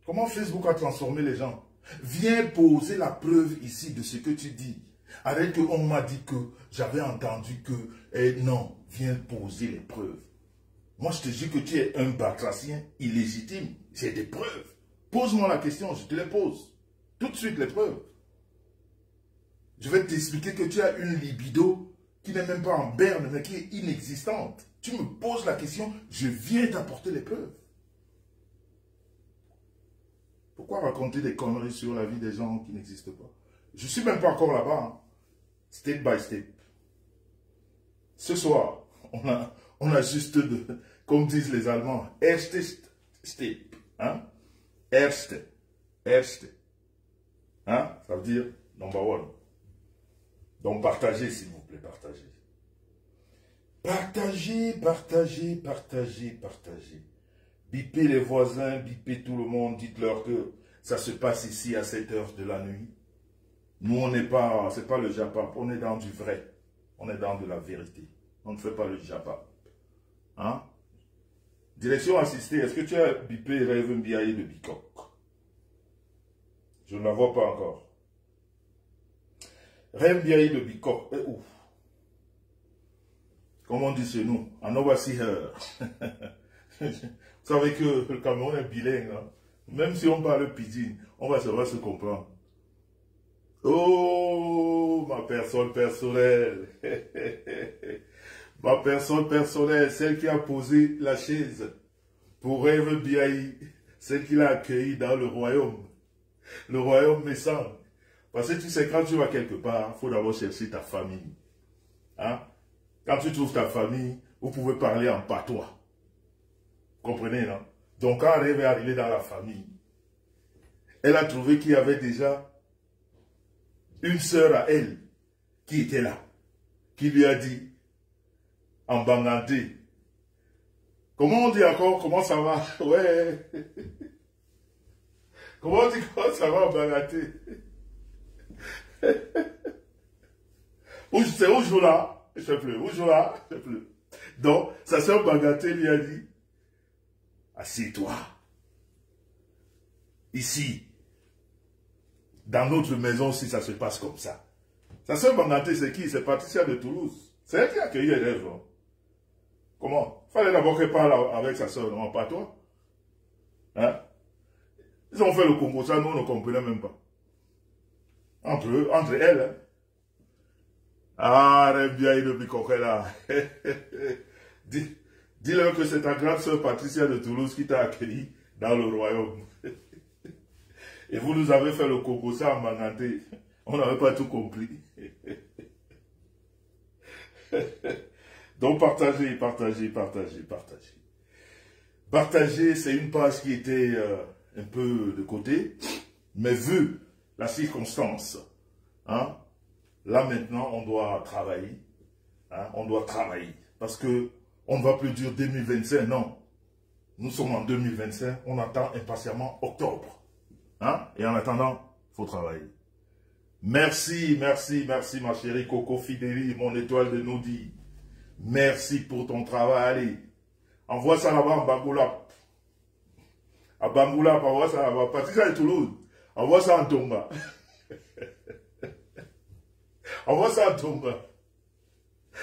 Comment Facebook a transformé les gens? Viens poser la preuve ici de ce que tu dis. Avec on m'a dit que j'avais entendu que... non, viens poser les preuves. Moi, je te dis que tu es un batracien illégitime. J'ai des preuves. Pose-moi la question, je te les pose. Tout de suite, les preuves. Je vais t'expliquer que tu as une libido qui n'est même pas en berne, mais qui est inexistante. Tu me poses la question, je viens t'apporter les preuves. Pourquoi raconter des conneries sur la vie des gens qui n'existent pas? Je ne suis même pas encore là-bas. Hein. Step by step. Ce soir, on a juste comme disent les Allemands, erste step. Hein? Erste. Hein? Ça veut dire number one. Donc partagez, s'il vous plaît, partagez. Partagez. Bipez les voisins, bipez tout le monde, dites-leur que ça se passe ici à 7 heures de la nuit. Nous, on n'est pas, c'est pas le Japap, on est dans du vrai. On est dans de la vérité. On ne fait pas le Japap. Hein? Direction assistée, est-ce que tu as bipé Rêve Mbiaye de Bikok? Je ne la vois pas encore. Rêve Mbiaye de Bikok est où? Comment on dit chez nous? En Overseer. Vous savez que le Cameroun est bilingue. Hein? Même si on parle pidgin, on va se comprendre. Oh, ma personne personnelle. Ma personne personnelle, celle qui a posé la chaise pour Rêve Mbiaye, celle qui l'a accueilli dans le royaume Messang. Parce que tu sais, quand tu vas quelque part, il faut d'abord chercher ta famille. Hein? Quand tu trouves ta famille, vous pouvez parler en patois. Comprenez, non? Donc, quand Rêve est arrivé dans la famille, elle a trouvé qu'il y avait déjà une sœur à elle qui était là, qui lui a dit, en bangandé, comment on dit encore, comment ça va? Ouais. Comment on dit, comment ça va en bangandé? C'est où je là? Je ne sais plus. Où je là? Je ne sais plus. Donc, sa sœur Bagaté lui a dit, assieds-toi. Ici, dans notre maison, si ça se passe comme ça. Sa sœur Bagaté, c'est qui? C'est Patricia de Toulouse. C'est elle qui a accueilli les rêves. Hein? Comment? Fallait d'abord qu'elle parle avec sa sœur, non, pas toi. Hein? Ils ont fait le Congo, ça, nous, on ne comprenait même pas. Entre eux, entre elles. Hein? Ah, Rêve Mbiaye de Bikok là. Dis-leur que c'est ta grande sœur Patricia de Toulouse qui t'a accueilli dans le royaume. Et vous nous avez fait le Congo, ça en Manganté. On n'avait pas tout compris. Donc partagez. Partagez, c'est une page qui était un peu de côté, mais vu la circonstance, hein, là maintenant on doit travailler, hein, parce que on ne va plus dire 2025, non. Nous sommes en 2025, on attend impatiemment octobre, hein, et en attendant, il faut travailler. Merci ma chérie Coco Fidéli, mon étoile de Noudi. Merci pour ton travail. Allez, envoie ça là-bas en Bangoulap. À Bangoulap, envoie ça là-bas. Patricia de Toulouse, envoie ça en Tonga. Envoie ça en Tonga.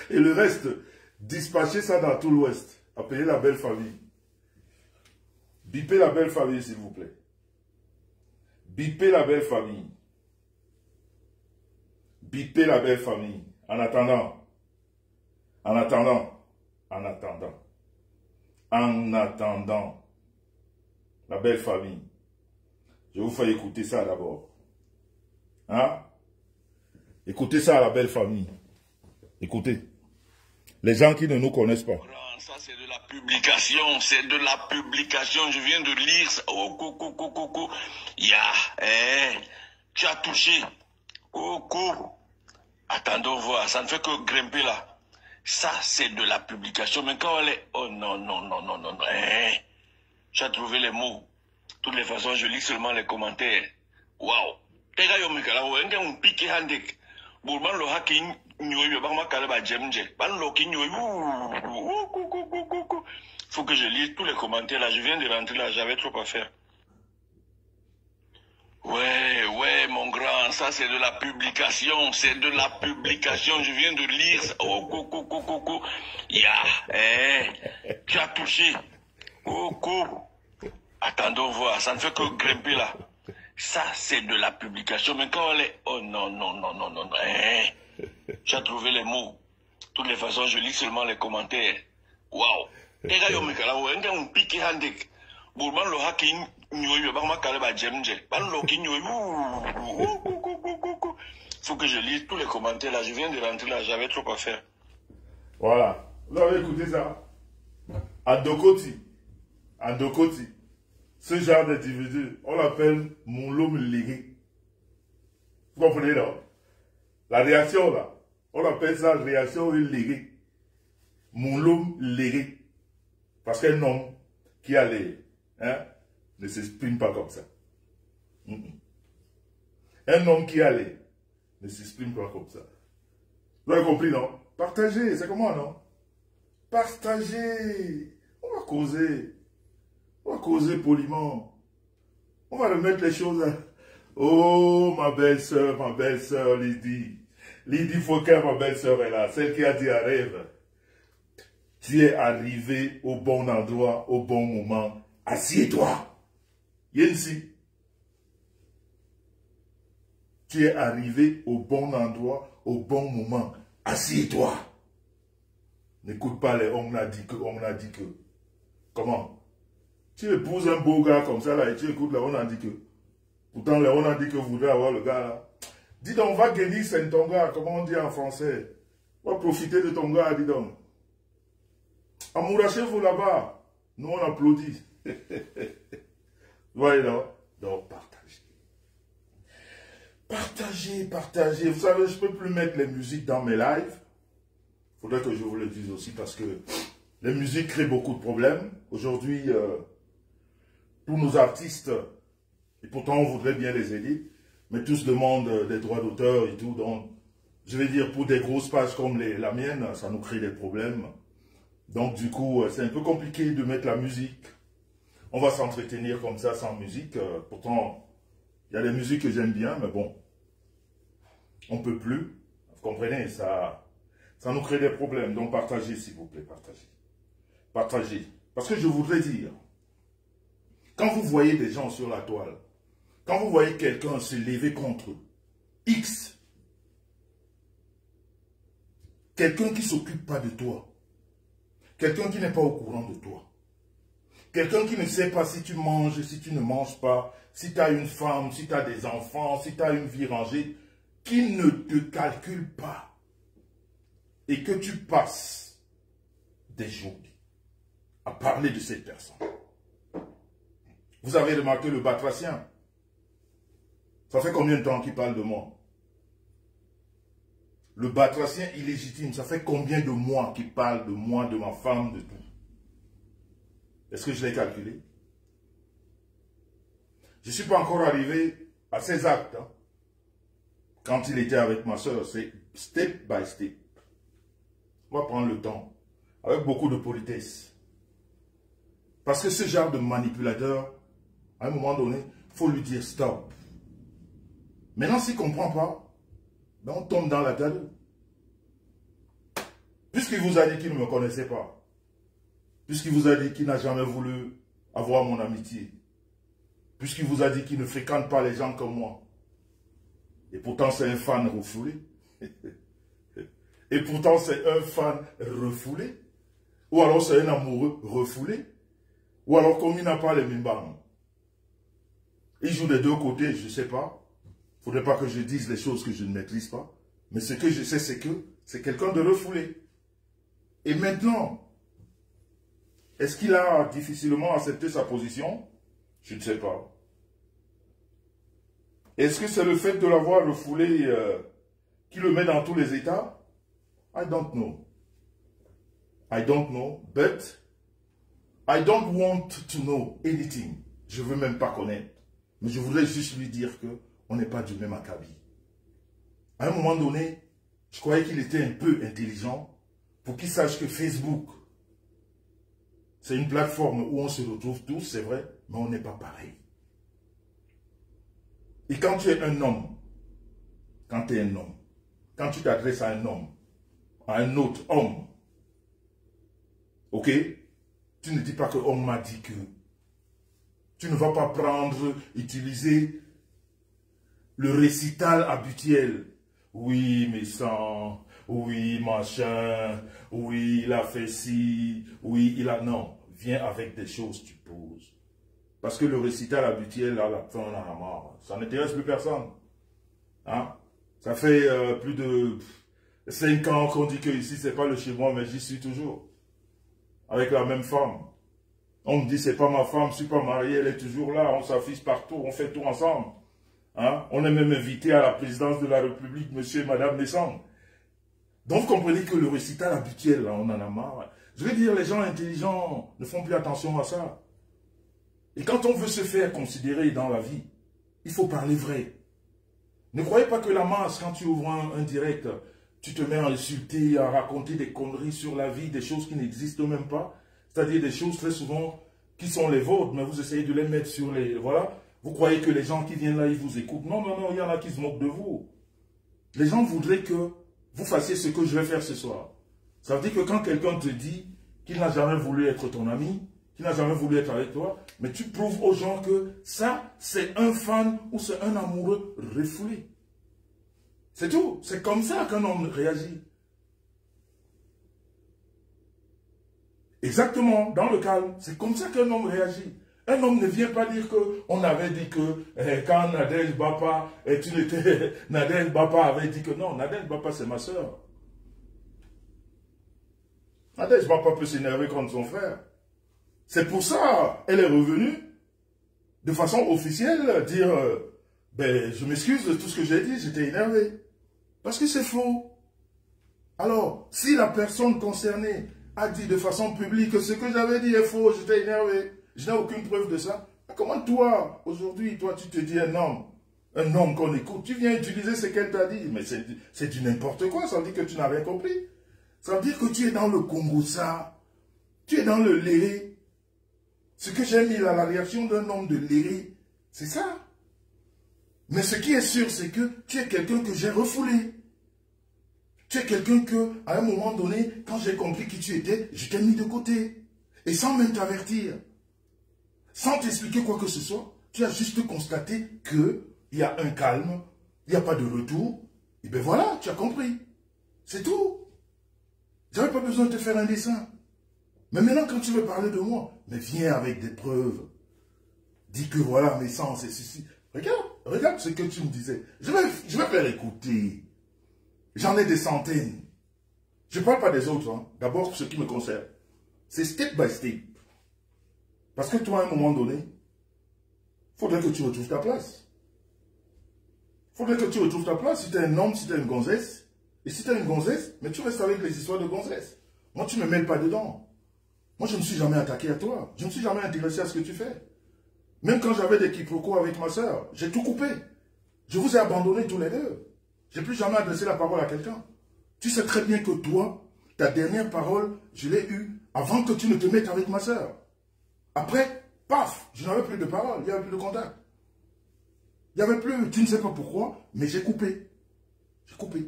Et le reste, dispatchez ça dans tout l'Ouest. Appelez la belle famille. Bipez la belle famille, s'il vous plaît. Bipez la belle famille. Bipez la belle famille. En attendant, la belle famille. Je vous fais écouter ça d'abord. Hein? Écoutez ça, la belle famille. Écoutez. Les gens qui ne nous connaissent pas. Ça, c'est de la publication. C'est de la publication. Je viens de lire ça. Oh, coco. Tu as touché. Coco. Attendons voir. Ça ne fait que grimper là. Ça, c'est de la publication. Mais quand elle est... Oh non. Tu as trouvé les mots. De toutes les façons, je lis seulement les commentaires. Waouh. Faut que je lise tous les commentaires là. Je viens de rentrer là. J'avais trop à faire. Ouais, mon grand, ça c'est de la publication, c'est de la publication, je viens de lire ça. Oh, coucou. Tu as touché. Attendons voir, ça ne fait que grimper là. Ça c'est de la publication, mais quand on est... Oh non. Tu as trouvé les mots. De toutes les façons, je lis seulement les commentaires. Waouh. Faut que je lise tous les commentaires là. Je viens de rentrer là, j'avais trop à faire. Voilà. Vous avez écouté ça? Andokoti. Ce genre d'individu, on l'appelle mon l'homme légué. Vous comprenez, non? La réaction là, on appelle ça réaction léguée. Mon l'homme légué. Parce qu'un homme qui a les... ne s'exprime pas comme ça. Un homme qui a les... ne s'exprime pas comme ça. Vous avez compris, non? Partagez, c'est comment, non? Partagez. On va causer. On va causer poliment. On va remettre les choses à... Oh, ma belle-sœur Lydie. Lydie Foucault, ma belle-sœur est là. Celle qui a dit à rêve. Tu es arrivé au bon endroit, au bon moment. Assieds-toi. Yensi. Tu es arrivé au bon endroit, au bon moment. Assieds-toi. N'écoute pas les on a dit que. Comment? Tu épouses un beau gars comme ça là et tu écoutes les on a dit que. Pourtant les on a dit que voudrait avoir le gars là. Dis donc, va guérir c'est ton gars, comment on dit en français? Va profiter de ton gars, dis donc. Amourachez-vous là-bas. Nous, on applaudit. Voyez là. Donc, partagez. Vous savez, je ne peux plus mettre les musiques dans mes lives. Il faudrait que je vous le dise aussi parce que les musiques créent beaucoup de problèmes. Aujourd'hui, tous nos artistes, et pourtant on voudrait bien les aider, mais tous demandent des droits d'auteur et tout. Donc, je vais dire, pour des grosses pages comme la mienne, ça nous crée des problèmes. Donc du coup, c'est un peu compliqué de mettre la musique. On va s'entretenir comme ça sans musique. Pourtant, il y a des musiques que j'aime bien, mais bon, on ne peut plus. Vous comprenez, ça nous crée des problèmes. Donc partagez, s'il vous plaît, partagez. Parce que je voudrais dire, quand vous voyez des gens sur la toile, quand vous voyez quelqu'un se lever contre X, quelqu'un qui ne s'occupe pas de toi, quelqu'un qui n'est pas au courant de toi. Quelqu'un qui ne sait pas si tu manges, si tu ne manges pas, si tu as une femme, si tu as des enfants, si tu as une vie rangée, qui ne te calcule pas. Et que tu passes des journées à parler de cette personne. Vous avez remarqué le batracien. Ça fait combien de temps qu'il parle de moi? Le batracien illégitime, ça fait combien de mois qu'il parle de moi, de ma femme, de tout? Est-ce que je l'ai calculé? Je ne suis pas encore arrivé à ces actes. Hein. Quand il était avec ma soeur, c'est step by step. On va prendre le temps, avec beaucoup de politesse. Parce que ce genre de manipulateur, à un moment donné, il faut lui dire stop. Maintenant, s'il ne comprend pas, ben on tombe dans la galère. Puisqu'il vous a dit qu'il ne me connaissait pas, puisqu'il vous a dit qu'il n'a jamais voulu avoir mon amitié, puisqu'il vous a dit qu'il ne fréquente pas les gens comme moi, et pourtant c'est un fan refoulé, et pourtant c'est un fan refoulé, ou alors c'est un amoureux refoulé, ou alors comme il n'a pas les mimbam. Il joue des deux côtés, je ne sais pas. Il ne faudrait pas que je dise les choses que je ne maîtrise pas. Mais ce que je sais, c'est que c'est quelqu'un de refoulé. Et maintenant, est-ce qu'il a difficilement accepté sa position? Je ne sais pas. Est-ce que c'est le fait de l'avoir refoulé qui le met dans tous les états? I don't know. I don't know, but I don't want to know anything. Je ne veux même pas connaître. Mais je voudrais juste lui dire que on n'est pas du même acabit. À un moment donné, je croyais qu'il était un peu intelligent pour qu'il sache que Facebook, c'est une plateforme où on se retrouve tous, c'est vrai, mais on n'est pas pareil. Et quand tu es un homme, quand tu es un homme, quand tu t'adresses à un homme, à un autre homme, ok, tu ne dis pas que on m'a dit que. Tu ne vas pas prendre, utiliser le récital habituel. Oui, mais sans, oui, machin, oui, il a fait ci, oui, il a... Non, viens avec des choses, tu poses. Parce que le récital habituel, à la fin, on en a marre. Ça n'intéresse plus personne. Hein? Ça fait plus de 5 ans qu'on dit que ici, c'est pas le chez moi, mais j'y suis toujours. Avec la même femme. On me dit, c'est pas ma femme, je suis pas marié, elle est toujours là, on s'affiche partout, on fait tout ensemble. Hein? On est même invité à la présidence de la République, monsieur et madame Messang. Donc, vous comprenez que le récital habituel, là, on en a marre. Je veux dire, les gens intelligents ne font plus attention à ça. Et quand on veut se faire considérer dans la vie, il faut parler vrai. Ne croyez pas que la masse, quand tu ouvres un direct, tu te mets à insulter, à raconter des conneries sur la vie, des choses qui n'existent même pas. C'est-à-dire des choses très souvent qui sont les vôtres, mais vous essayez de les mettre sur les... Voilà. Vous croyez que les gens qui viennent là, ils vous écoutent. Non, non, non, il y en a qui se moquent de vous. Les gens voudraient que vous fassiez ce que je vais faire ce soir. Ça veut dire que quand quelqu'un te dit qu'il n'a jamais voulu être ton ami, qu'il n'a jamais voulu être avec toi, mais tu prouves aux gens que ça, c'est un fan ou c'est un amoureux refoulé. C'est tout. C'est comme ça qu'un homme réagit. Exactement, dans le calme, c'est comme ça qu'un homme réagit. Un homme ne vient pas dire qu'on avait dit que quand Nadège Bapa, Nadège Bapa avait dit que non, Nadège Bapa c'est ma soeur. Nadège Bapa peut s'énerver contre son frère. C'est pour ça elle est revenue de façon officielle dire ben, je m'excuse de tout ce que j'ai dit, j'étais énervé. Parce que c'est faux. Alors, si la personne concernée a dit de façon publique que ce que j'avais dit est faux, j'étais énervé, je n'ai aucune preuve de ça. Comment toi, aujourd'hui, toi, tu te dis un homme qu'on écoute, tu viens utiliser ce qu'elle t'a dit, mais c'est du n'importe quoi, ça veut dire que tu n'as rien compris. Ça veut dire que tu es dans le Congo, ça. Tu es dans le léré. Ce que j'ai mis là, la réaction d'un homme de léré, c'est ça. Mais ce qui est sûr, c'est que tu es quelqu'un que j'ai refoulé. Tu es quelqu'un que, à un moment donné, quand j'ai compris qui tu étais, je t'ai mis de côté. Et sans même t'avertir. Sans t'expliquer quoi que ce soit, tu as juste constaté qu'il y a un calme, il n'y a pas de retour. Et bien voilà, tu as compris. C'est tout. J'avais pas besoin de te faire un dessin. Mais maintenant, quand tu veux parler de moi, mais viens avec des preuves. Dis que voilà, mes sens et ceci. Regarde ce que tu me disais. Je vais faire écouter. J'en ai des centaines. Je ne parle pas des autres. Hein. D'abord, ce qui me concerne. C'est step by step. Parce que toi, à un moment donné, il faudrait que tu retrouves ta place. Il faudrait que tu retrouves ta place si tu es un homme, si tu es une gonzesse. Et si tu es une gonzesse, mais tu restes avec les histoires de gonzesse. Moi, tu ne me mêles pas dedans. Moi, je ne me suis jamais attaqué à toi. Je ne me suis jamais intéressé à ce que tu fais. Même quand j'avais des quiproquos avec ma soeur, j'ai tout coupé. Je vous ai abandonnés tous les deux. Je n'ai plus jamais adressé la parole à quelqu'un. Tu sais très bien que toi, ta dernière parole, je l'ai eue avant que tu ne te mettes avec ma soeur. Après, paf, je n'avais plus de parole, il n'y avait plus de contact. Il n'y avait plus, tu ne sais pas pourquoi, mais j'ai coupé. J'ai coupé.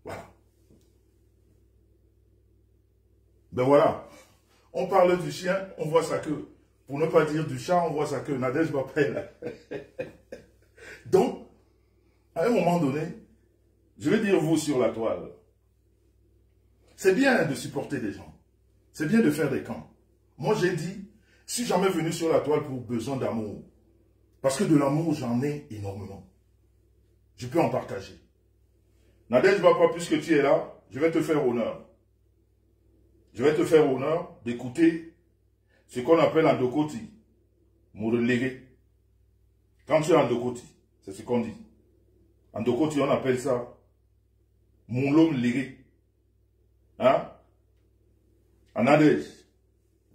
Voilà. Ben voilà. On parle du chien, on voit sa queue. Pour ne pas dire du chat, on voit sa queue. Nadège m'appelle. Donc, à un moment donné, je vais dire vous sur la toile. C'est bien de supporter des gens. C'est bien de faire des camps. Moi, j'ai dit, je suis jamais venu sur la toile pour besoin d'amour. Parce que de l'amour, j'en ai énormément. Je peux en partager. Nadège Bapa, puisque tu es là, je vais te faire honneur. Je vais te faire honneur d'écouter ce qu'on appelle en Dokoti, mon relégué. Quand tu es en Dokoti, c'est ce qu'on dit. En Dokoti, on appelle ça mon l'homme légué. Hein? En Nadège,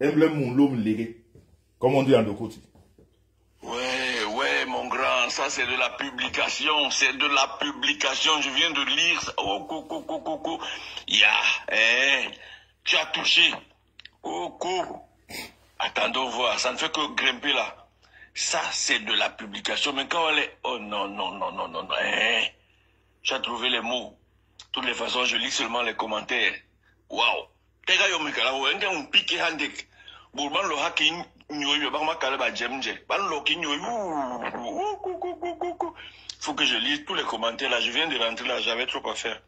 emblème mon l'homme légué. Comme on dit en Dokoti. Ouais, mon grand, ça c'est de la publication, c'est de la publication, je viens de lire ça. Oh, coucou. Tu as touché. Oh, attendons voir, ça ne fait que grimper là. Ça, c'est de la publication. Mais quand elle est... Oh non, non, non, non, non, non. Hein? J'ai trouvé les mots. De toutes les façons, je lis seulement les commentaires. Waouh. Tega yo mekala wo ende un piqué handek. Bourban lo haki nyoy ba ma kala ba jemje. Ban lo ki nyoy. Faut que je lise tous les commentaires là. Je viens de rentrer là, j'avais trop à faire.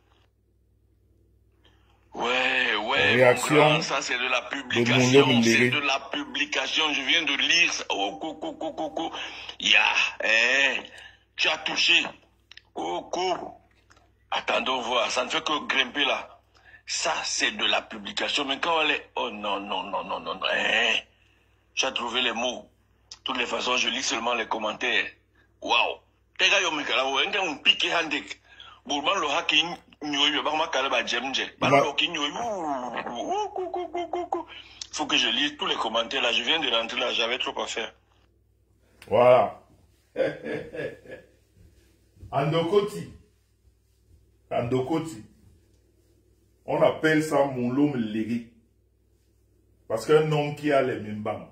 Ouais, réaction mon grand, ça c'est de la publication, c'est de la publication, je viens de lire ça. Oh, coco, tu as touché. Oh, coco. Attendons voir, ça ne fait que grimper là. Ça c'est de la publication, mais quand elle est... Oh non, non, non, non, non, non. Tu as trouvé les mots. De toutes les façons, je lis seulement les commentaires. Waouh. Tega yo mekala wo ende un piqué handek. Bourban lo haki faut que je lise tous les commentaires là. Je viens de rentrer là, j'avais trop à faire. Voilà. Andokoti. Andokoti. On appelle ça mon l'homme légué. Parce qu'un homme qui a les mêmes bancs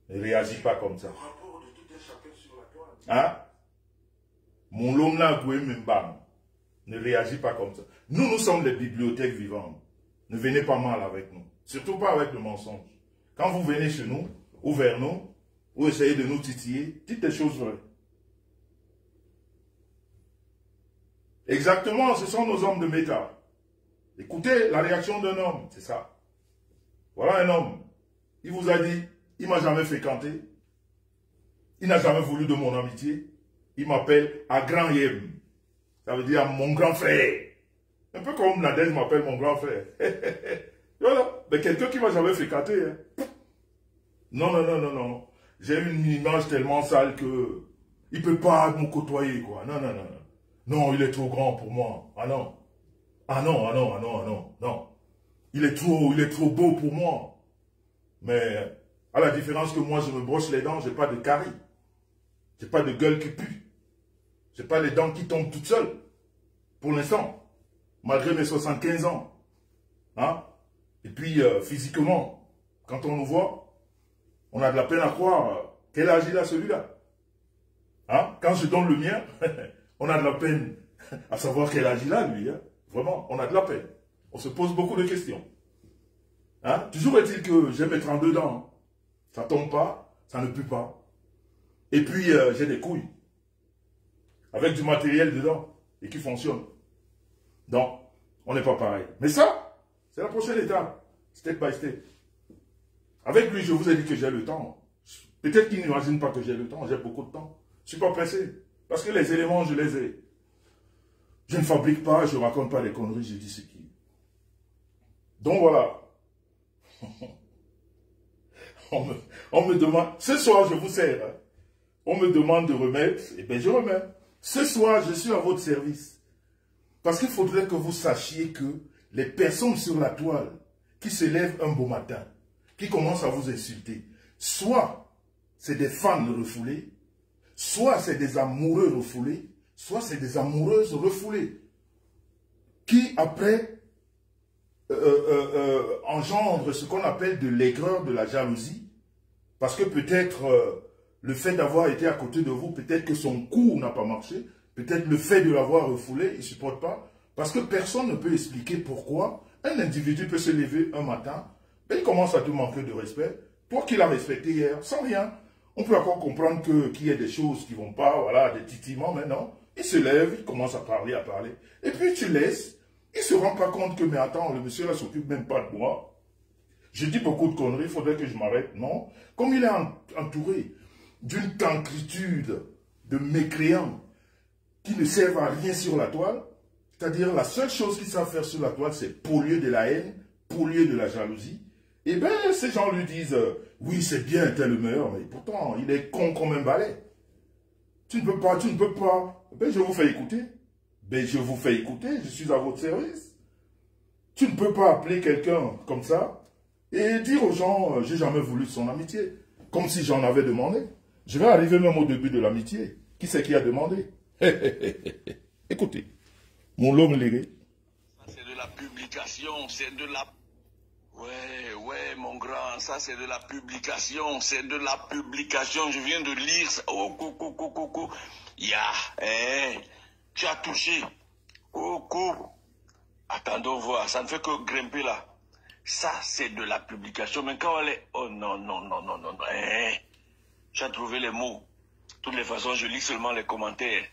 ne réagit pas comme ça. Hein? Mon l'homme là, même banc. Ne réagit pas comme ça. Nous sommes des bibliothèques vivantes. Ne venez pas mal avec nous. Surtout pas avec le mensonge. Quand vous venez chez nous, ou vers nous, ou essayez de nous titiller, dites des choses vraies. Exactement, ce sont nos hommes de métal. Écoutez la réaction d'un homme, c'est ça. Voilà un homme. Il vous a dit, il ne m'a jamais fréquenté. Il n'a jamais voulu de mon amitié. Il m'appelle Agran Yem. Ça veut dire mon grand frère. Un peu comme Nadège m'appelle mon grand frère. Voilà. Mais quelqu'un qui ne m'a jamais fréquenté. Hein. Non, non, non, non, non. J'ai une image tellement sale que il ne peut pas me côtoyer, quoi. Non, non, non, non. Non, il est trop grand pour moi. Ah non. Ah non, ah non, ah non, ah non, non. Il est trop beau pour moi. Mais, à la différence que moi, je me brosse les dents, je n'ai pas de carie. Je n'ai pas de gueule qui pue. Je n'ai pas les dents qui tombent toutes seules. Pour l'instant. Malgré mes 75 ans. Hein? Et puis, physiquement, quand on nous voit, on a de la peine à croire quel âge il a celui-là. Hein? Quand je donne le mien, on a de la peine à savoir quel âge il a lui. Hein? Vraiment, on a de la peine. On se pose beaucoup de questions. Hein? Toujours est-il que j'ai mes 32 dents. Hein? Ça ne tombe pas, ça ne pue pas. Et puis, j'ai des couilles. Avec du matériel dedans. Et qui fonctionne. Donc, on n'est pas pareil. Mais ça, c'est la prochaine étape. Step by step. Avec lui, je vous ai dit que j'ai le temps. Peut-être qu'il n'imagine pas que j'ai le temps. J'ai beaucoup de temps. Je ne suis pas pressé. Parce que les éléments, je les ai. Je ne fabrique pas, je ne raconte pas des conneries, je dis ce qui est. Donc voilà. on me demande, ce soir je vous sers. Hein. On me demande de remettre, et bien je remets. Ce soir, je suis à votre service. Parce qu'il faudrait que vous sachiez que les personnes sur la toile qui se lèvent un beau matin, qui commencent à vous insulter, soit c'est des fans refoulés, soit c'est des amoureux refoulés, soit c'est des amoureuses refoulées, qui après engendrent ce qu'on appelle de l'aigreur, de la jalousie, parce que peut-être le fait d'avoir été à côté de vous, peut-être que son coup n'a pas marché, peut-être le fait de l'avoir refoulé, il ne supporte pas, parce que personne ne peut expliquer pourquoi un individu peut se lever un matin, et il commence à te manquer de respect, toi qui l'as respecté hier, sans rien. On peut encore comprendre qu'il y ait des choses qui ne vont pas, voilà, des titillements maintenant. Il se lève, il commence à parler. Et puis tu laisses, il ne se rend pas compte que, mais attends, le monsieur là ne s'occupe même pas de moi. Je dis beaucoup de conneries, il faudrait que je m'arrête. Non. Comme il est entouré d'une tancritude de mécréants qui ne servent à rien sur la toile, c'est-à-dire la seule chose qu'ils savent faire sur la toile, c'est polluer de la haine, polluer de la jalousie. Et bien, ces gens lui disent, oui, c'est bien, tel le meilleur, mais pourtant, il est con comme un balai. Tu ne peux pas, tu ne peux pas. Ben, je vous fais écouter. Ben, je vous fais écouter, je suis à votre service. Tu ne peux pas appeler quelqu'un comme ça et dire aux gens, j'ai jamais voulu de son amitié. Comme si j'en avais demandé. Je vais arriver même au début de l'amitié. Qui c'est qui a demandé? Écoutez, mon homme légué. C'est de la publication, c'est de la... Ouais, mon grand, ça c'est de la publication, c'est de la publication, je viens de lire ça. Oh, coucou. Tu as touché. Coucou. Attendons voir, ça ne fait que grimper là. Ça c'est de la publication, mais quand elle est... Oh non. Tu as trouvé les mots. De toutes les façons, je lis seulement les commentaires.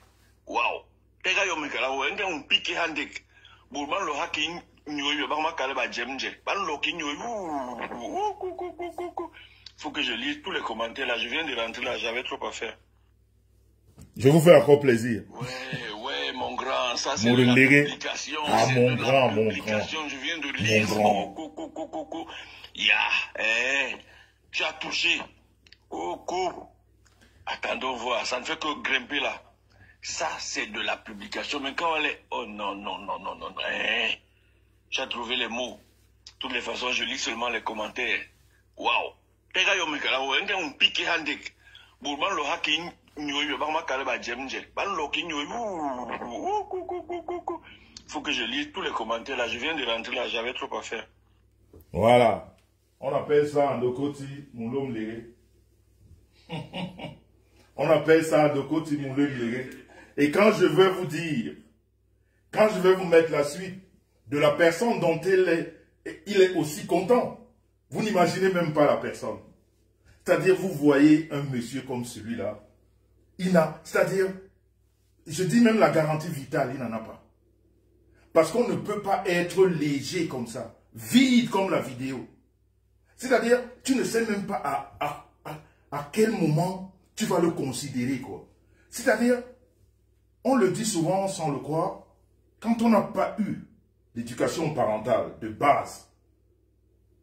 Waouh. On pique handek. Bourman le hacking. Faut que je lise tous les commentaires là. Je viens de rentrer là, j'avais trop à faire. Je vous fais encore plaisir. Ouais, mon grand, ça c'est de la publication. Ah, mon grand. Je viens de lire. Coucou. Tu as touché. Coucou. Attendons voir, ça ne fait que grimper là. Ça c'est de la publication, mais quand elle est... Oh non. Tu as trouvé les mots. De toutes les façons, je lis seulement les commentaires. Waouh. On pique handek. Bourman le hacking. Faut que je lise tous les commentaires là. Je viens de rentrer là, j'avais trop à faire. Voilà. On appelle ça en Dokoti Moulom Léré. On appelle ça en Dokoti Moulom Léré. Et quand je vais vous dire, quand je vais vous mettre la suite de la personne dont il est aussi content, vous n'imaginez même pas la personne. C'est-à-dire, vous voyez un monsieur comme celui-là, c'est-à-dire, je dis même la garantie vitale, il n'en a pas. Parce qu'on ne peut pas être léger comme ça, vide comme la vidéo. C'est-à-dire, tu ne sais même pas à quel moment tu vas le considérer, quoi. C'est-à-dire, on le dit souvent sans le croire, quand on n'a pas eu l'éducation parentale de base,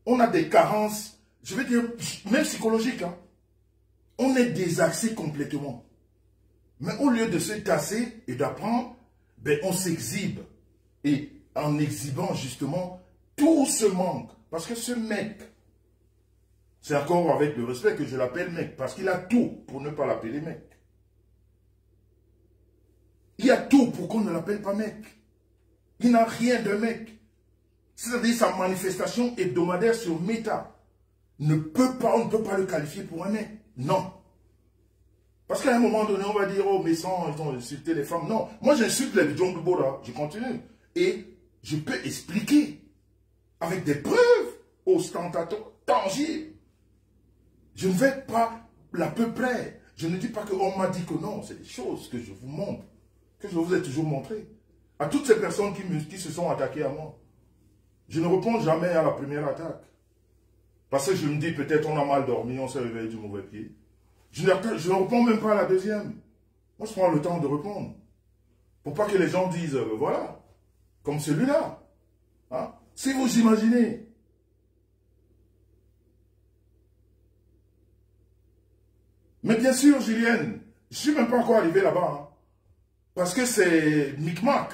on a des carences, je vais dire, même psychologiques, hein. On est désaxé complètement. Mais au lieu de se casser et d'apprendre, ben on s'exhibe. Et en exhibant justement tout ce manque. Parce que ce mec, c'est encore avec le respect que je l'appelle mec. Parce qu'il a tout pour ne pas l'appeler mec. Il a tout pour qu'on ne l'appelle pas mec. Il n'a rien de mec. C'est-à-dire sa manifestation hebdomadaire sur Meta. On ne peut pas le qualifier pour un mec. Non. Parce qu'à un moment donné, on va dire, oh, mais sans, ils ont insulté les femmes. Non, moi j'insulte les John Bora, je continue. Et je peux expliquer avec des preuves ostentatoires, tangibles. Je ne vais pas l'à peu près. Je ne dis pas qu'on m'a dit que non, c'est des choses que je vous montre, que je vous ai toujours montré. À toutes ces personnes qui se sont attaquées à moi. Je ne réponds jamais à la première attaque. Parce que je me dis, peut-être on a mal dormi, on s'est réveillé du mauvais pied. Je ne réponds même pas à la deuxième. Moi, je prends le temps de répondre. Pour pas que les gens disent, voilà, comme celui-là. Hein? Si vous imaginez. Mais bien sûr, Julienne, je ne suis même pas encore arrivé là-bas. Hein, parce que c'est micmac.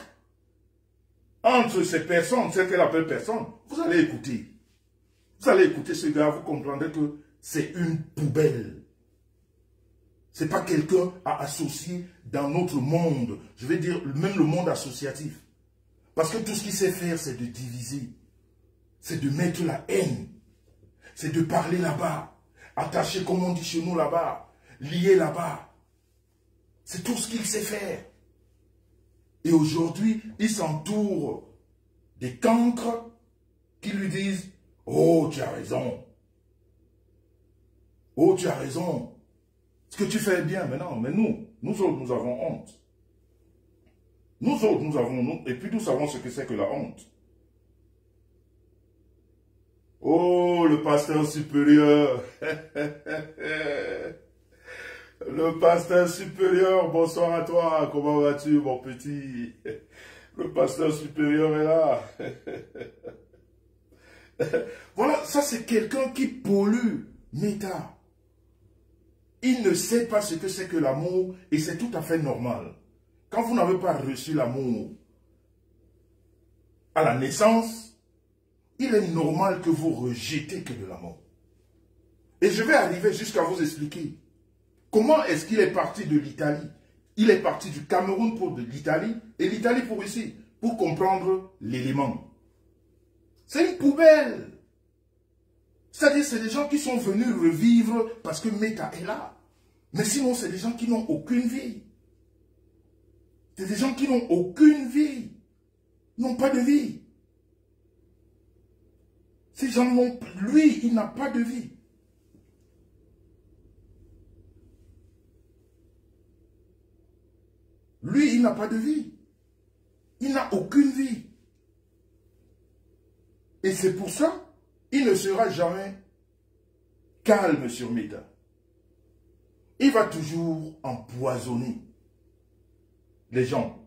Entre ces personnes, celles qu'elle appelle personnes, vous allez écouter. Vous allez écouter ce gars, vous comprendrez que c'est une poubelle. Ce n'est pas quelqu'un à associer dans notre monde. Je vais dire même le monde associatif. Parce que tout ce qu'il sait faire, c'est de diviser. C'est de mettre la haine. C'est de parler là-bas. Attacher, comme on dit chez nous là-bas. Lier là-bas. C'est tout ce qu'il sait faire. Et aujourd'hui, il s'entoure des cancres qui lui disent « Oh, tu as raison. Oh, tu as raison. Ce que tu fais est bien, mais non, mais nous autres, nous avons honte. Nous autres, nous avons, et puis nous savons ce que c'est que la honte. Oh, le pasteur supérieur. Le pasteur supérieur, bonsoir à toi. Comment vas-tu, mon petit? Le pasteur supérieur est là. Voilà, ça c'est quelqu'un qui pollue Meta. Il ne sait pas ce que c'est que l'amour et c'est tout à fait normal. Quand vous n'avez pas reçu l'amour à la naissance, il est normal que vous rejetez que de l'amour. Et je vais arriver jusqu'à vous expliquer comment est-ce qu'il est parti de l'Italie. Il est parti du Cameroun pour de l'Italie et l'Italie pour ici, pour comprendre l'élément. C'est une poubelle. C'est-à-dire, c'est des gens qui sont venus revivre parce que Meta est là. Mais sinon, c'est des gens qui n'ont aucune vie. C'est des gens qui n'ont aucune vie. N'ont pas de vie. Ces gens n'ont... Lui, il n'a pas de vie. Lui, il n'a pas de vie. Il n'a aucune vie. Et c'est pour ça, il ne sera jamais calme sur Meta. Il va toujours empoisonner les gens.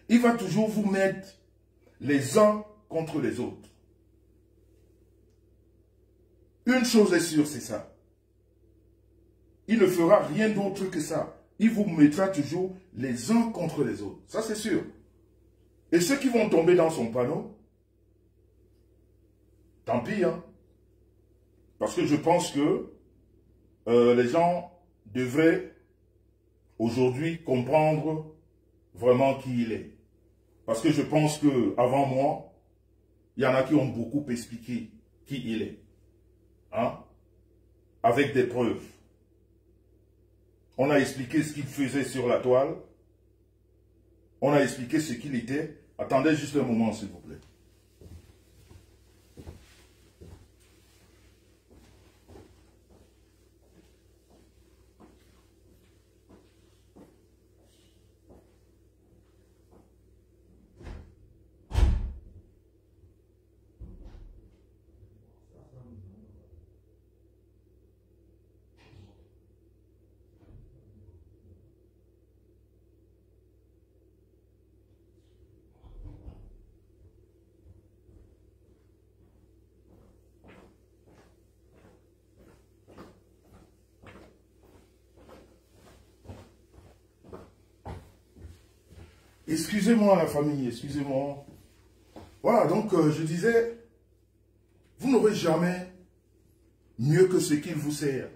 Il va toujours vous mettre les uns contre les autres. Une chose est sûre, c'est ça. Il ne fera rien d'autre que ça. Il vous mettra toujours les uns contre les autres. Ça, c'est sûr. Et ceux qui vont tomber dans son panneau, tant pis, hein. Parce que je pense que les gens devraient aujourd'hui comprendre vraiment qui il est. Parce que je pense que avant moi, il y en a qui ont beaucoup expliqué qui il est. Hein? Avec des preuves. On a expliqué ce qu'il faisait sur la toile. On a expliqué ce qu'il était. Attendez juste un moment, s'il vous plaît. Excusez-moi la famille, excusez-moi. Voilà, donc je disais, vous n'aurez jamais mieux que ce qu'il vous sert.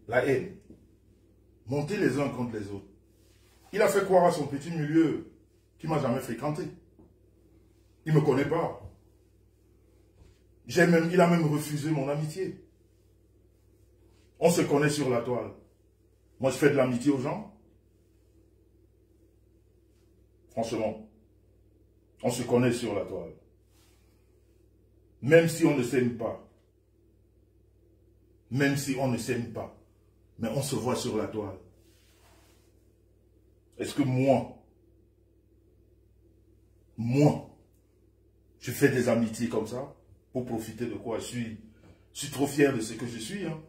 La haine. Montez les uns contre les autres. Il a fait croire à son petit milieu qui ne m'a jamais fréquenté. Il ne me connaît pas. Il a même refusé mon amitié. On se connaît sur la toile. Moi, je fais de l'amitié aux gens. Franchement, on se connaît sur la toile. Même si on ne s'aime pas. Même si on ne s'aime pas. Mais on se voit sur la toile. Est-ce que moi, je fais des amitiés comme ça pour profiter de quoi? Je suis trop fier de ce que je suis. Hein.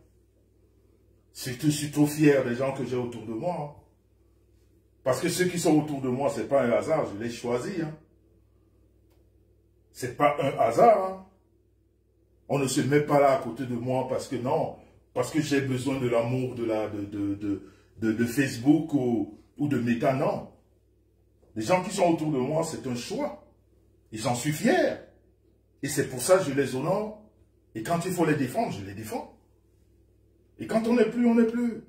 Surtout, je suis trop fier des gens que j'ai autour de moi. Hein. Parce que ceux qui sont autour de moi, ce n'est pas un hasard, je les choisis. Hein. Ce n'est pas un hasard. Hein. On ne se met pas là à côté de moi parce que non, parce que j'ai besoin de l'amour de Facebook ou de Meta, non. Les gens qui sont autour de moi, c'est un choix. Et j'en suis fier. Et c'est pour ça que je les honore. Et quand il faut les défendre, je les défends. Et quand on n'est plus, on n'est plus.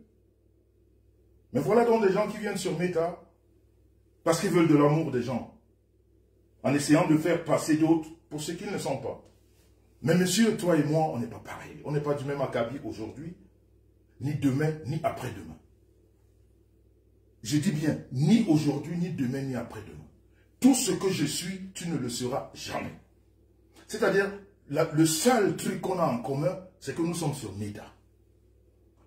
Mais voilà donc des gens qui viennent sur Meta parce qu'ils veulent de l'amour des gens, en essayant de faire passer d'autres pour ce qu'ils ne sont pas. Mais monsieur, toi et moi, on n'est pas pareil. On n'est pas du même acabit aujourd'hui, ni demain, ni après-demain. Je dis bien, ni aujourd'hui, ni demain, ni après-demain. Tout ce que je suis, tu ne le seras jamais. C'est-à-dire, le seul truc qu'on a en commun, c'est que nous sommes sur Meta.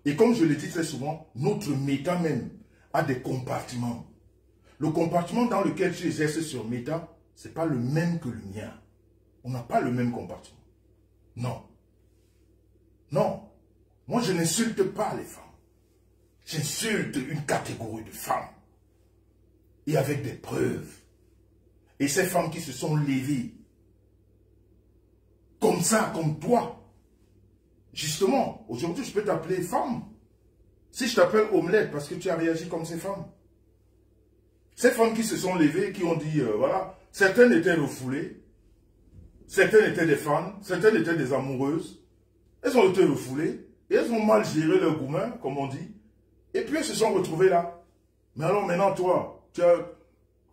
Et comme je le dis très souvent, notre Meta même a des compartiments. Le compartiment dans lequel tu exerces sur Meta, ce n'est pas le même que le mien. On n'a pas le même compartiment. Non. Non. Moi, je n'insulte pas les femmes. J'insulte une catégorie de femmes. Et avec des preuves. Et ces femmes qui se sont levées, comme ça, comme toi. Justement, aujourd'hui, je peux t'appeler femme. Si je t'appelle omelette, parce que tu as réagi comme ces femmes. Ces femmes qui se sont levées, qui ont dit, voilà, certaines étaient refoulées, certaines étaient des fans, certaines étaient des amoureuses. Elles ont été refoulées, et elles ont mal géré leur goumin, comme on dit. Et puis elles se sont retrouvées là. Mais alors maintenant, toi,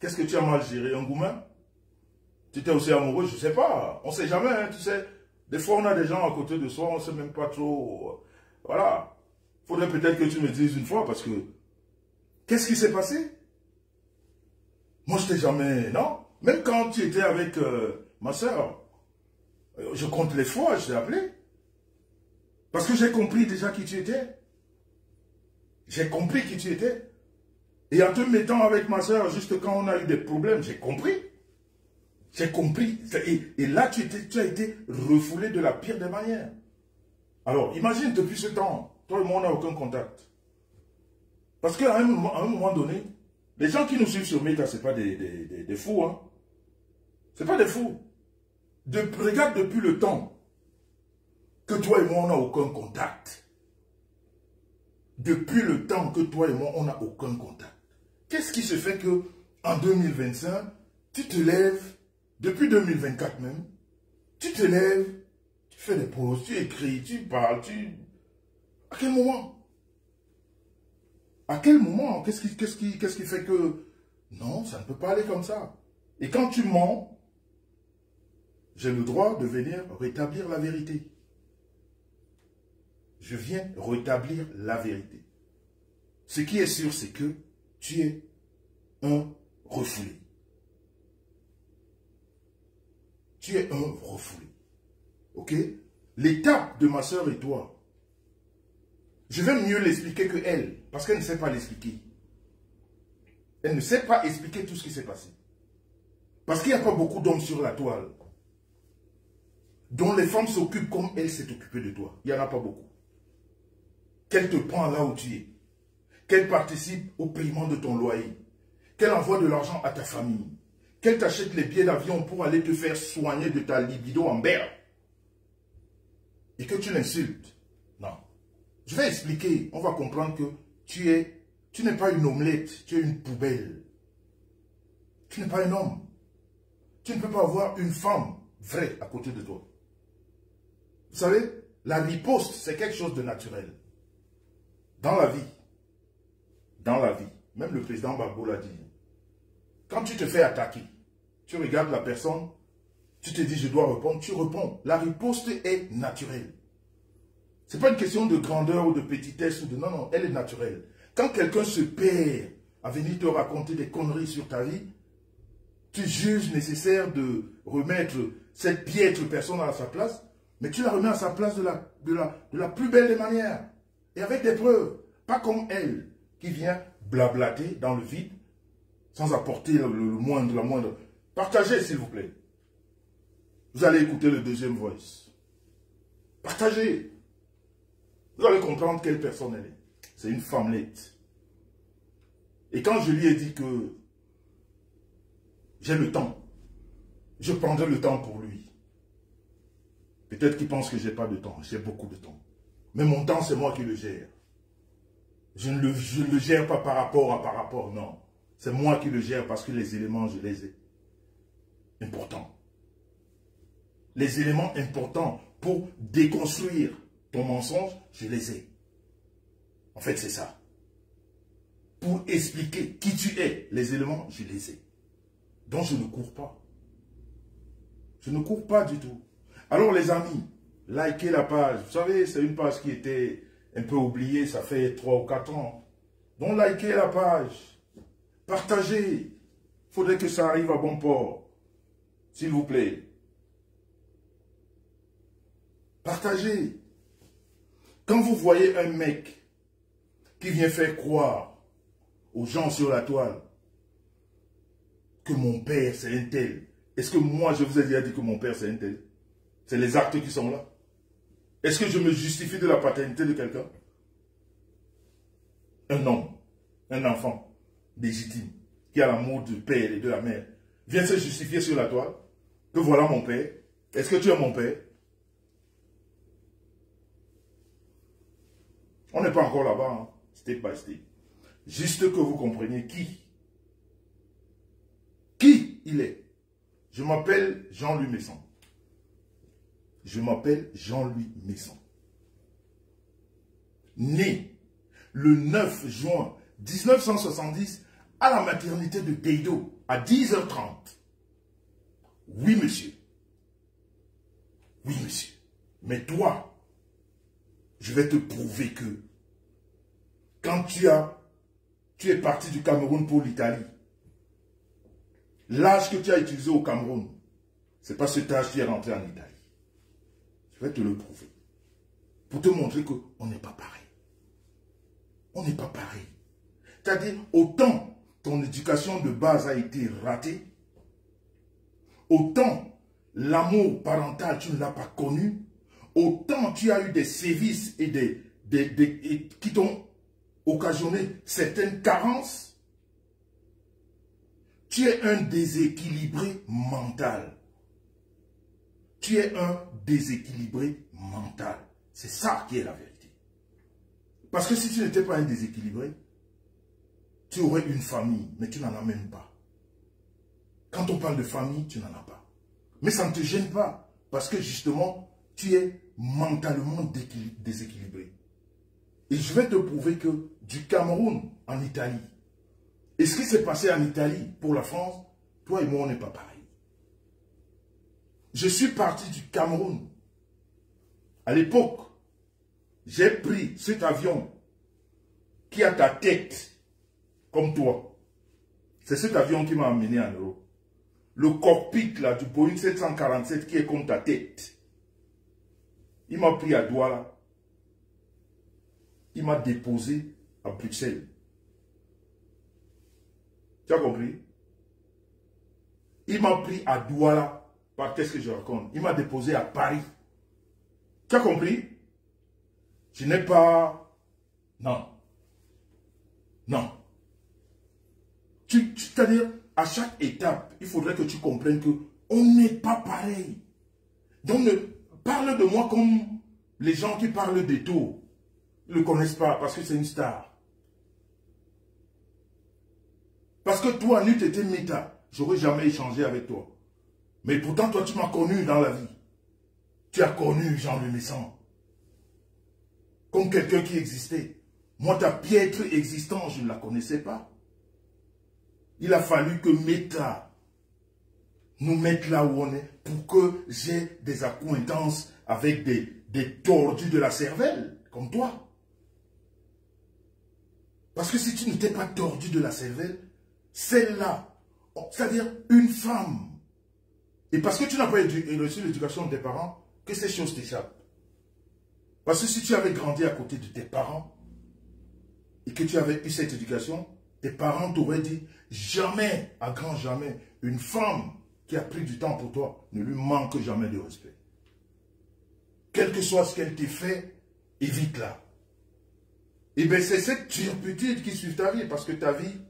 qu'est-ce que tu as mal géré? Un goumin? Tu étais aussi amoureux, je ne sais pas. On ne sait jamais, hein, tu sais. Des fois, on a des gens à côté de soi, on ne sait même pas trop. Voilà. Il faudrait peut-être que tu me dises une fois, parce que... Qu'est-ce qui s'est passé? Moi, je t'ai jamais... Non. Même quand tu étais avec ma soeur, je compte les fois, je t'ai appelé. Parce que j'ai compris déjà qui tu étais. J'ai compris qui tu étais. Et en te mettant avec ma soeur, juste quand on a eu des problèmes, j'ai compris. J'ai compris. Et là, tu as été refoulé de la pire des manières. Alors, imagine, depuis ce temps, toi et moi, on n'a aucun contact. Parce qu'à un moment donné, les gens qui nous suivent sur Meta, ce n'est pas des fous. Hein. Ce n'est pas des fous. Regarde depuis le temps que toi et moi, on n'a aucun contact. Depuis le temps que toi et moi, on n'a aucun contact. Qu'est-ce qui se fait que en 2025, tu te lèves, depuis 2024 même, tu te lèves, tu fais des pauses, tu écris, tu parles, À quel moment? À quel moment? Qu'est-ce qui fait que... Non, ça ne peut pas aller comme ça. Et quand tu mens, j'ai le droit de venir rétablir la vérité. Je viens rétablir la vérité. Ce qui est sûr, c'est que tu es un refoulé. Tu es un refoulé. Ok? L'étape de ma soeur et toi, je vais mieux l'expliquer que elle, parce qu'elle ne sait pas l'expliquer. Elle ne sait pas expliquer tout ce qui s'est passé. Parce qu'il n'y a pas beaucoup d'hommes sur la toile dont les femmes s'occupent comme elle s'est occupée de toi. Il n'y en a pas beaucoup. Qu'elle te prend là où tu es. Qu'elle participe au paiement de ton loyer. Qu'elle envoie de l'argent à ta famille. Qu'elle t'achète les billets d'avion pour aller te faire soigner de ta libido en berre. Et que tu l'insultes. Non. Je vais expliquer. On va comprendre que tu n'es pas une omelette. Tu es une poubelle. Tu n'es pas un homme. Tu ne peux pas avoir une femme vraie à côté de toi. Vous savez, la riposte, c'est quelque chose de naturel. Dans la vie, même le président Gbagbo l'a dit, quand tu te fais attaquer, tu regardes la personne, tu te dis je dois répondre, tu réponds. La riposte est naturelle. Ce n'est pas une question de grandeur ou de petitesse ou de... Non, non, elle est naturelle. Quand quelqu'un se perd à venir te raconter des conneries sur ta vie, tu juges nécessaire de remettre cette piètre personne à sa place, mais tu la remets à sa place de la plus belle des manières. Et avec des preuves. Pas comme elle, qui vient blablater dans le vide, sans apporter la moindre. Partagez, s'il vous plaît. Vous allez écouter le deuxième voice. Partagez. Vous allez comprendre quelle personne elle est. C'est une femmelette. Et quand je lui ai dit que j'ai le temps, je prendrai le temps pour lui. Peut-être qu'il pense que je n'ai pas de temps. J'ai beaucoup de temps. Mais mon temps, c'est moi qui le gère. Je ne le gère pas par rapport, non. C'est moi qui le gère parce que les éléments, je les ai. Importants. Les éléments importants pour déconstruire ton mensonge, je les ai. En fait, c'est ça. Pour expliquer qui tu es, les éléments, je les ai. Donc, je ne cours pas. Je ne cours pas du tout. Alors, les amis, likez la page. Vous savez, c'est une page qui était un peu oubliée, ça fait 3 ou 4 ans. Donc, likez la page. Partagez. Il faudrait que ça arrive à bon port. S'il vous plaît. Partagez. Quand vous voyez un mec qui vient faire croire aux gens sur la toile que mon père c'est un tel, est-ce que moi je vous ai déjà dit que mon père c'est un tel? C'est les actes qui sont là. Est-ce que je me justifie de la paternité de quelqu'un? Un homme, un enfant légitime, qui a l'amour du père et de la mère, vient se justifier sur la toile que voilà mon père. Est-ce que tu es mon père? On n'est pas encore là-bas, hein? Step by step. Juste que vous compreniez qui il est. Je m'appelle Jean-Louis Messon. Je m'appelle Jean-Louis Messon. Né le 9 juin 1970 à la maternité de Deido à 10h30. Oui, monsieur. Oui, monsieur. Mais toi, je vais te prouver que quand tu es parti du Cameroun pour l'Italie, l'âge que tu as utilisé au Cameroun, c'est pas cet âge qui est rentré en Italie. Je vais te le prouver. Pour te montrer qu'on n'est pas pareil. On n'est pas pareil. C'est-à-dire, autant ton éducation de base a été ratée, autant l'amour parental, tu ne l'as pas connu, autant tu as eu des sévices et qui t'ont occasionné certaines carences, tu es un déséquilibré mental. Tu es un déséquilibré mental. C'est ça qui est la vérité. Parce que si tu n'étais pas un déséquilibré, tu aurais une famille, mais tu n'en as même pas. Quand on parle de famille, tu n'en as pas. Mais ça ne te gêne pas, parce que justement, tu es mentalement déséquilibré. Et je vais te prouver que du Cameroun en Italie, et ce qui s'est passé en Italie pour la France, toi et moi, on n'est pas pareil. Je suis parti du Cameroun. À l'époque, j'ai pris cet avion qui a ta tête, comme toi. C'est cet avion qui m'a emmené en Europe. Le cockpit là, du Boeing 747 qui est comme ta tête. Il m'a pris à Douala. Il m'a déposé à Bruxelles. Tu as compris? Il m'a pris à Douala. Qu'est-ce que je raconte? Il m'a déposé à Paris. Tu as compris? Je n'ai pas... Non. Non. C'est-à-dire, à chaque étape, il faudrait que tu comprennes qu'on n'est pas pareil. Donc, parle de moi comme les gens qui parlent d'Eto'o. Ils ne le connaissent pas parce que c'est une star. Parce que toi, n'eût été Meta, j'aurais jamais échangé avec toi. Mais pourtant, toi, tu m'as connu dans la vie. Tu as connu Jean Le Messan comme quelqu'un qui existait. Moi, ta piètre existence, je ne la connaissais pas. Il a fallu que Meta nous mette là où on est pour que j'ai des accointances avec des tordus de la cervelle, comme toi. Parce que si tu n'étais pas tordu de la cervelle, celle-là, c'est-à-dire une femme, et parce que tu n'as pas reçu l'éducation de tes parents, que ces choses t'échappent. Parce que si tu avais grandi à côté de tes parents, et que tu avais eu cette éducation, tes parents t'auraient dit, jamais, à grand jamais, une femme qui a pris du temps pour toi, ne lui manque jamais de respect. Quel que soit ce qu'elle t'ait fait, évite-la. Et bien c'est cette turpitude qui suit ta vie, parce que ta vie,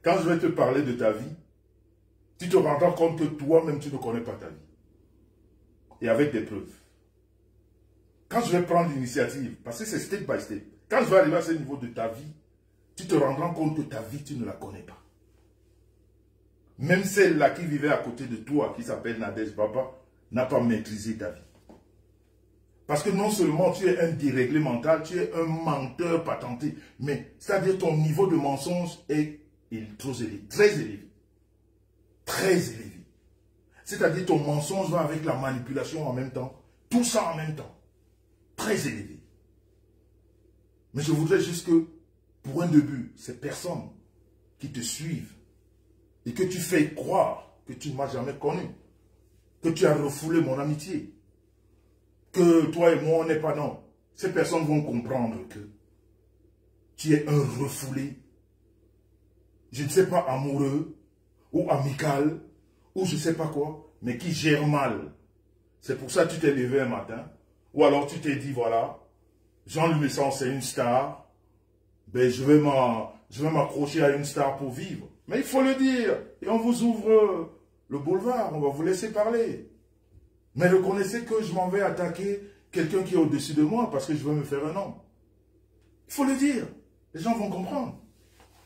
quand je vais te parler de ta vie, tu te rendras compte que toi-même tu ne connais pas ta vie. Et avec des preuves. Quand je vais prendre l'initiative, parce que c'est step by step, quand je vais arriver à ce niveau de ta vie, tu te rendras compte que ta vie, tu ne la connais pas. Même celle-là qui vivait à côté de toi, qui s'appelle Nadège Baba, n'a pas maîtrisé ta vie. Parce que non seulement tu es un déréglé mental, tu es un menteur patenté, mais c'est-à-dire ton niveau de mensonge est trop élevé, très élevé. Très élevé. C'est-à-dire ton mensonge va avec la manipulation en même temps, tout ça en même temps. Très élevé. Mais je voudrais juste que, pour un début, ces personnes qui te suivent et que tu fais croire que tu ne m'as jamais connu, que tu as refoulé mon amitié, que toi et moi, on n'est pas non. Ces personnes vont comprendre que tu es un refoulé, je ne sais pas, amoureux ou amical, ou je ne sais pas quoi, mais qui gère mal. C'est pour ça que tu t'es levé un matin, ou alors tu t'es dit, voilà, Jean Le Messan, c'est une star, ben je vais m'accrocher à une star pour vivre. Mais il faut le dire, et on vous ouvre le boulevard, on va vous laisser parler. Mais reconnaissez que je m'en vais attaquer quelqu'un qui est au-dessus de moi parce que je veux me faire un nom. Il faut le dire, les gens vont comprendre.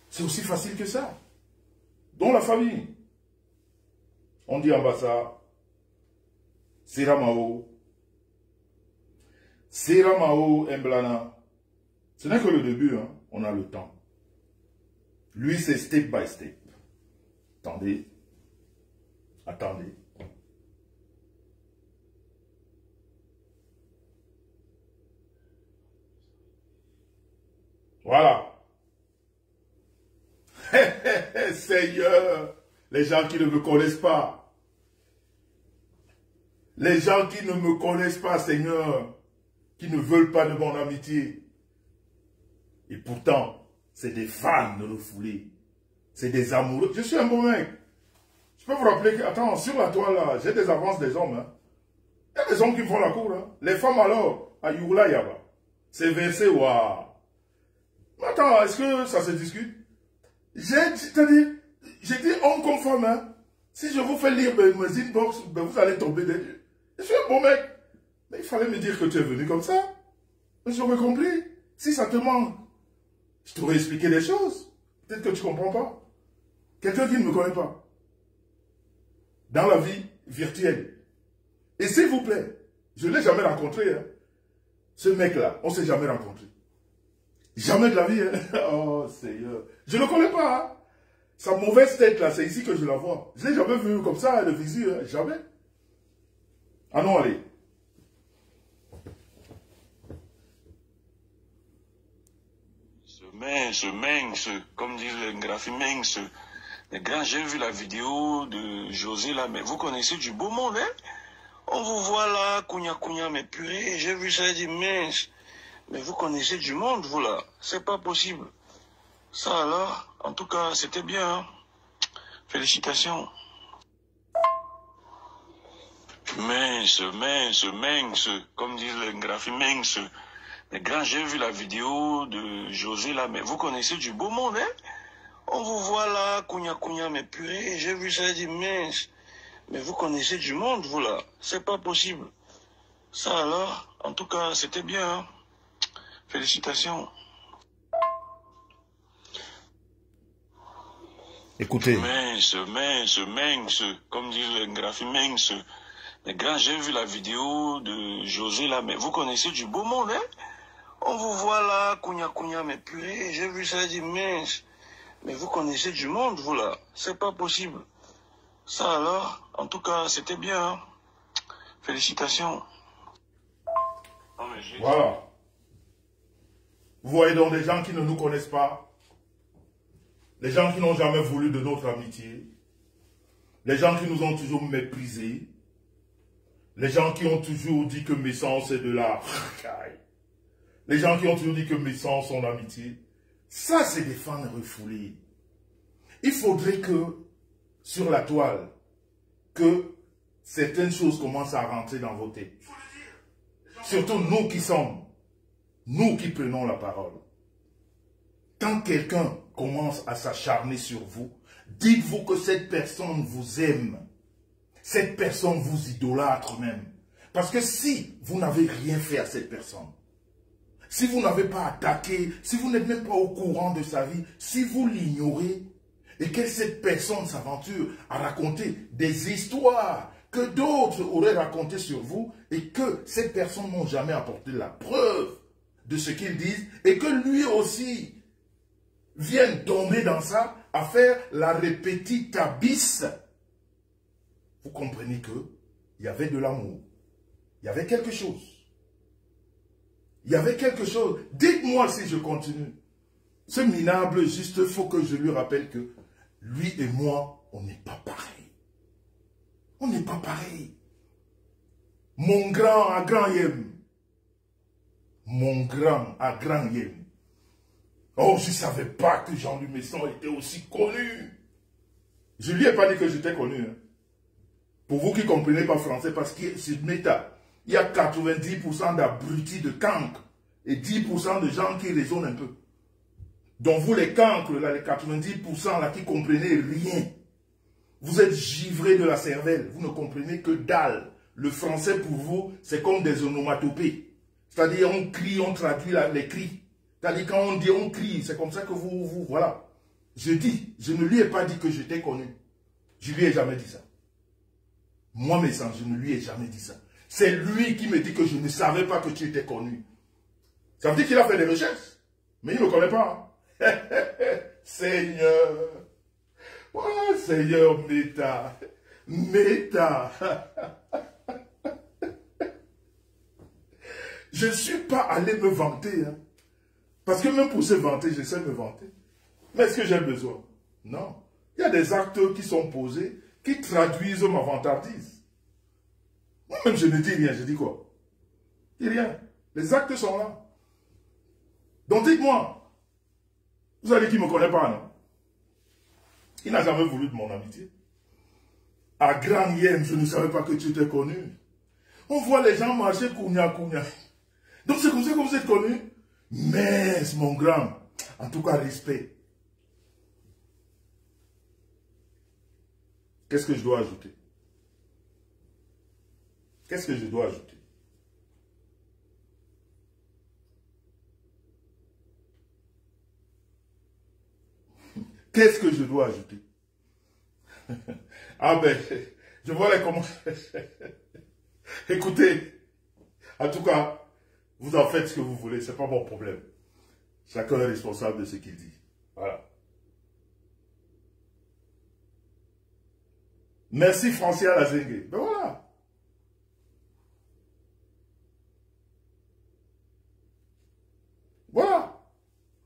C'est aussi facile que ça. Dans la famille, on dit Ambassa, Siramao, Siramao Mblana. Ce n'est que le début, hein. On a le temps. Lui, c'est step by step. Attendez. Attendez. Voilà. Seigneur, les gens qui ne me connaissent pas. Les gens qui ne me connaissent pas, Seigneur, qui ne veulent pas de mon amitié. Et pourtant, c'est des fans refoulés. C'est des amoureux. Je suis un bon mec. Je peux vous rappeler que, attends, sur la toile là, j'ai des avances des hommes. Hein. Il y a des hommes qui me font la cour. Hein. Les femmes alors, à Youla Yaba, c'est versé, waouh. Mais attends, est-ce que ça se discute? J'ai dit homme comme femme. Hein. Si je vous fais lire mes inbox, ben vous allez tomber des yeux. Je suis un bon mec. Mais il fallait me dire que tu es venu comme ça. J'aurais compris. Si ça te manque, je t'aurais expliqué des choses. Peut-être que tu ne comprends pas. Quelqu'un qui ne me connaît pas. Dans la vie virtuelle. Et s'il vous plaît, je ne l'ai jamais rencontré. Hein. Ce mec-là, on ne s'est jamais rencontré. Jamais de la vie. Hein. Oh Seigneur. Je ne le connais pas. Hein. Sa mauvaise tête là, c'est ici que je la vois. Je ne l'ai jamais vu comme ça, le visu. Hein. Jamais. Ah non, allez. Mince, comme disent les graphies, mince. Les gars, j'ai vu la vidéo de José là, mais vous connaissez du beau monde, hein? On vous voit là, Kounia, mais purée, j'ai vu ça et dit mince. Mais vous connaissez du monde, vous là. C'est pas possible. Ça alors, en tout cas, c'était bien. Hein? Félicitations. Mince, comme disent les graphies, mince. Les gars, j'ai vu la vidéo de José là, mais vous connaissez du beau monde, hein? On vous voit là, Kounia, mais purée, j'ai vu ça et dit mince. Mais vous connaissez du monde, vous là. C'est pas possible. Ça alors, en tout cas, c'était bien. Hein? Félicitations. Écoutez. Mince, comme disent les graphies, mince. Les gars, j'ai vu la vidéo de José là, mais vous connaissez du beau monde, hein? On vous voit là, Kounia, mais purée, j'ai vu ça et dit mince. Mais vous connaissez du monde, vous là. C'est pas possible. Ça alors, en tout cas, c'était bien. Hein? Félicitations. Non, voilà. Vous voyez donc des gens qui ne nous connaissent pas. Les gens qui n'ont jamais voulu de notre amitié. Les gens qui nous ont toujours méprisés. Les gens qui ont toujours dit que mes sangs c'est de la... Les gens qui ont toujours dit que mes sangs sont l'amitié. Ça, c'est des fans refoulés. Il faudrait que, sur la toile, que certaines choses commencent à rentrer dans vos têtes. Surtout nous qui sommes, nous qui prenons la parole. Quand quelqu'un commence à s'acharner sur vous, dites-vous que cette personne vous aime. Cette personne vous idolâtre même. Parce que si vous n'avez rien fait à cette personne, si vous n'avez pas attaqué, si vous n'êtes même pas au courant de sa vie, si vous l'ignorez, et que cette personne s'aventure à raconter des histoires que d'autres auraient racontées sur vous, et que cette personne n'a jamais apporté la preuve de ce qu'ils disent, et que lui aussi vienne tomber dans ça, à faire la répétitabis, vous comprenez que il y avait de l'amour, il y avait quelque chose. Il y avait quelque chose. Dites-moi si je continue. Ce minable, juste, il faut que je lui rappelle que lui et moi, on n'est pas pareil. On n'est pas pareil. Mon grand à grand yem. Mon grand à grand yem. Oh, je ne savais pas que Jean-Louis Messon était aussi connu. Je ne lui ai pas dit que j'étais connu. Hein. Pour vous qui ne comprenez pas français, parce que c'est méta. Il y a 90% d'abrutis de cancres et 10% de gens qui raisonnent un peu. Donc vous les cancres, là, les 90% là, qui ne comprenez rien. Vous êtes givrés de la cervelle. Vous ne comprenez que dalle. Le français pour vous, c'est comme des onomatopées. C'est-à-dire on crie, on traduit les cris. C'est-à-dire quand on dit on crie, c'est comme ça que vous voilà. Je dis, je ne lui ai pas dit que j'étais connu. Je ne lui ai jamais dit ça. Moi, mes sens, je ne lui ai jamais dit ça. C'est lui qui me dit que je ne savais pas que tu étais connu. Ça veut dire qu'il a fait des recherches. Mais il ne me connaît pas. Seigneur. Oh, Seigneur, Méta. Méta. Je ne suis pas allé me vanter. Hein, Parce que même pour se vanter, j'essaie de me vanter. Mais est-ce que j'ai besoin? Non. Il y a des actes qui sont posés, qui traduisent ma vantardise. Moi-même, je ne dis rien. Je dis quoi? Je dis rien. Les actes sont là. Donc dites-moi, vous allez qui ne me connaît pas, non? Il n'a jamais voulu de mon amitié. À Grand Yem, je ne savais pas que tu étais connu. On voit les gens marcher kounia. Donc c'est comme ça que vous êtes connu. Mais, mon grand, en tout cas, respect. Qu'est-ce que je dois ajouter? Qu'est-ce que je dois ajouter? Qu'est-ce que je dois ajouter? Ah ben, je vois les commentaires. Écoutez, en tout cas, vous en faites ce que vous voulez, c'est pas mon problème. Chacun est responsable de ce qu'il dit. Voilà. Merci Francia Lazengue. Ben voilà. Voilà.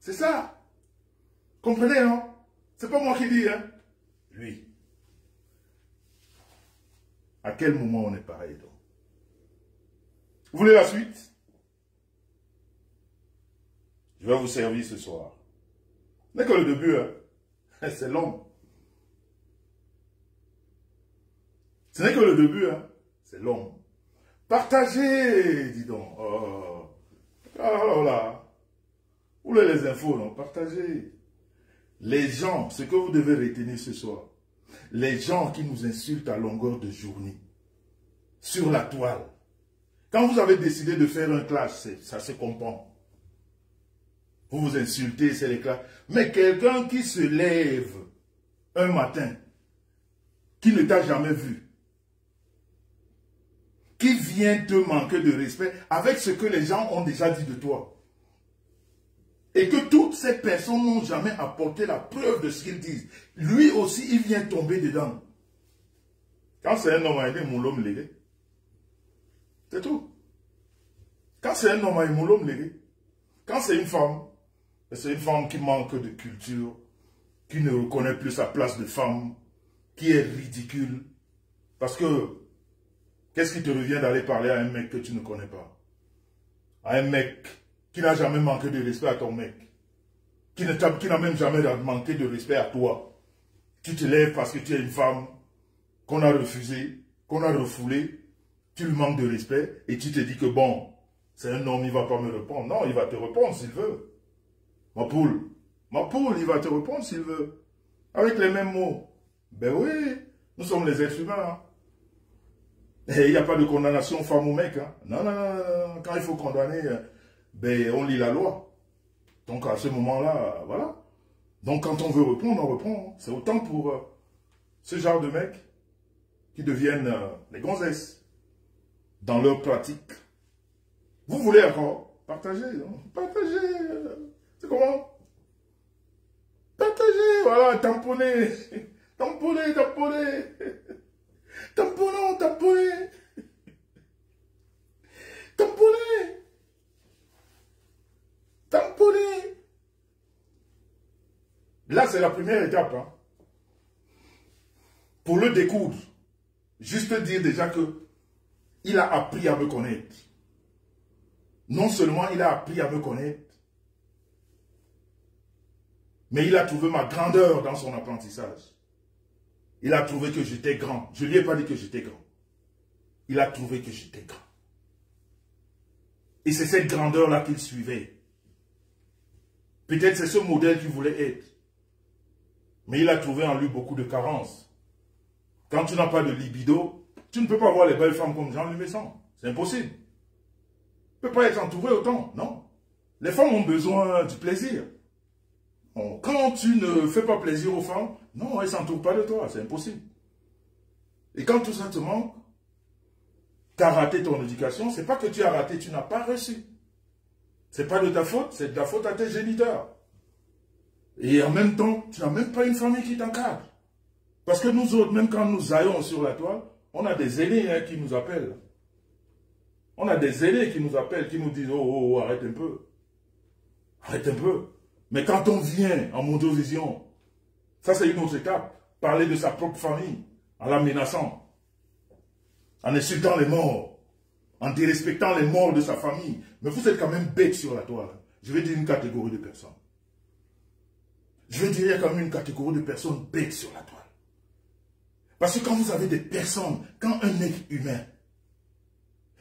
C'est ça. Comprenez, non? C'est pas moi qui dis, hein. Lui. À quel moment on est pareil, donc? Vous voulez la suite? Je vais vous servir ce soir. Ce n'est que le début, hein. C'est long. Ce n'est que le début, hein. C'est long. Partagez, dis donc. Oh. Alors là. Où les infos, non? Partagez. Les gens, ce que vous devez retenir ce soir, les gens qui nous insultent à longueur de journée, sur la toile, quand vous avez décidé de faire un clash, ça se comprend. Vous vous insultez, c'est les clashs. Mais quelqu'un qui se lève un matin, qui ne t'a jamais vu, qui vient te manquer de respect avec ce que les gens ont déjà dit de toi, et que toutes ces personnes n'ont jamais apporté la preuve de ce qu'ils disent. Lui aussi, il vient tomber dedans. Quand c'est un homme, il est mon homme légué. C'est tout. Quand c'est un homme, il est mon homme légué. Quand c'est une femme qui manque de culture, qui ne reconnaît plus sa place de femme, qui est ridicule. Parce que, qu'est-ce qui te revient d'aller parler à un mec que tu ne connais pas? À un mec qui n'a jamais manqué de respect à ton mec, qui n'a même jamais manqué de respect à toi. Tu te lèves parce que tu es une femme qu'on a refusée, qu'on a refoulée, tu lui manques de respect et tu te dis que bon, c'est un homme, il ne va pas me répondre. Non, il va te répondre s'il veut. Ma poule, il va te répondre s'il veut. Avec les mêmes mots. Ben oui, nous sommes les êtres humains. Hein. Et il n'y a pas de condamnation femme ou mec. Hein. Non, quand il faut condamner... ben, on lit la loi. Donc, à ce moment-là, voilà. Donc, quand on veut répondre, on répond. C'est autant pour ce genre de mecs qui deviennent les gonzesses dans leur pratique. Vous voulez encore partager, hein? Partagez. C'est comment? Partagez, voilà, tamponnez. Tamponnez. Tamponnons. Tamponner. Là, c'est la première étape. Hein. Pour le découdre, juste dire déjà que il a appris à me connaître. Non seulement il a appris à me connaître, mais il a trouvé ma grandeur dans son apprentissage. Il a trouvé que j'étais grand. Je ne lui ai pas dit que j'étais grand. Il a trouvé que j'étais grand. Et c'est cette grandeur-là qu'il suivait. Peut-être c'est ce modèle qu'il voulait être. Mais il a trouvé en lui beaucoup de carences. Quand tu n'as pas de libido, tu ne peux pas voir les belles femmes comme Jean Lumesson. C'est impossible. Tu ne peux pas être entouré autant, non. Les femmes ont besoin du plaisir. Bon, quand tu ne fais pas plaisir aux femmes, non, elles ne s'entourent pas de toi, c'est impossible. Et quand tout ça te manque, tu as raté ton éducation, c'est pas que tu as raté, tu n'as pas reçu. C'est pas de ta faute, c'est de la faute à tes géniteurs. Et en même temps, tu n'as même pas une famille qui t'encadre. Parce que nous autres, même quand nous aillons sur la toile, on a des aînés hein, qui nous appellent. On a des aînés qui nous appellent, qui nous disent « Oh, arrête un peu. Arrête un peu. Mais quand on vient en mondovision, ça c'est une autre étape. Parler de sa propre famille, en la menaçant, en insultant les morts, en dérespectant les morts de sa famille. Mais vous êtes quand même bête sur la toile. Je vais dire une catégorie de personnes. Je vais dire qu'il y a quand même une catégorie de personnes bêtes sur la toile. Parce que quand vous avez des personnes, quand un être humain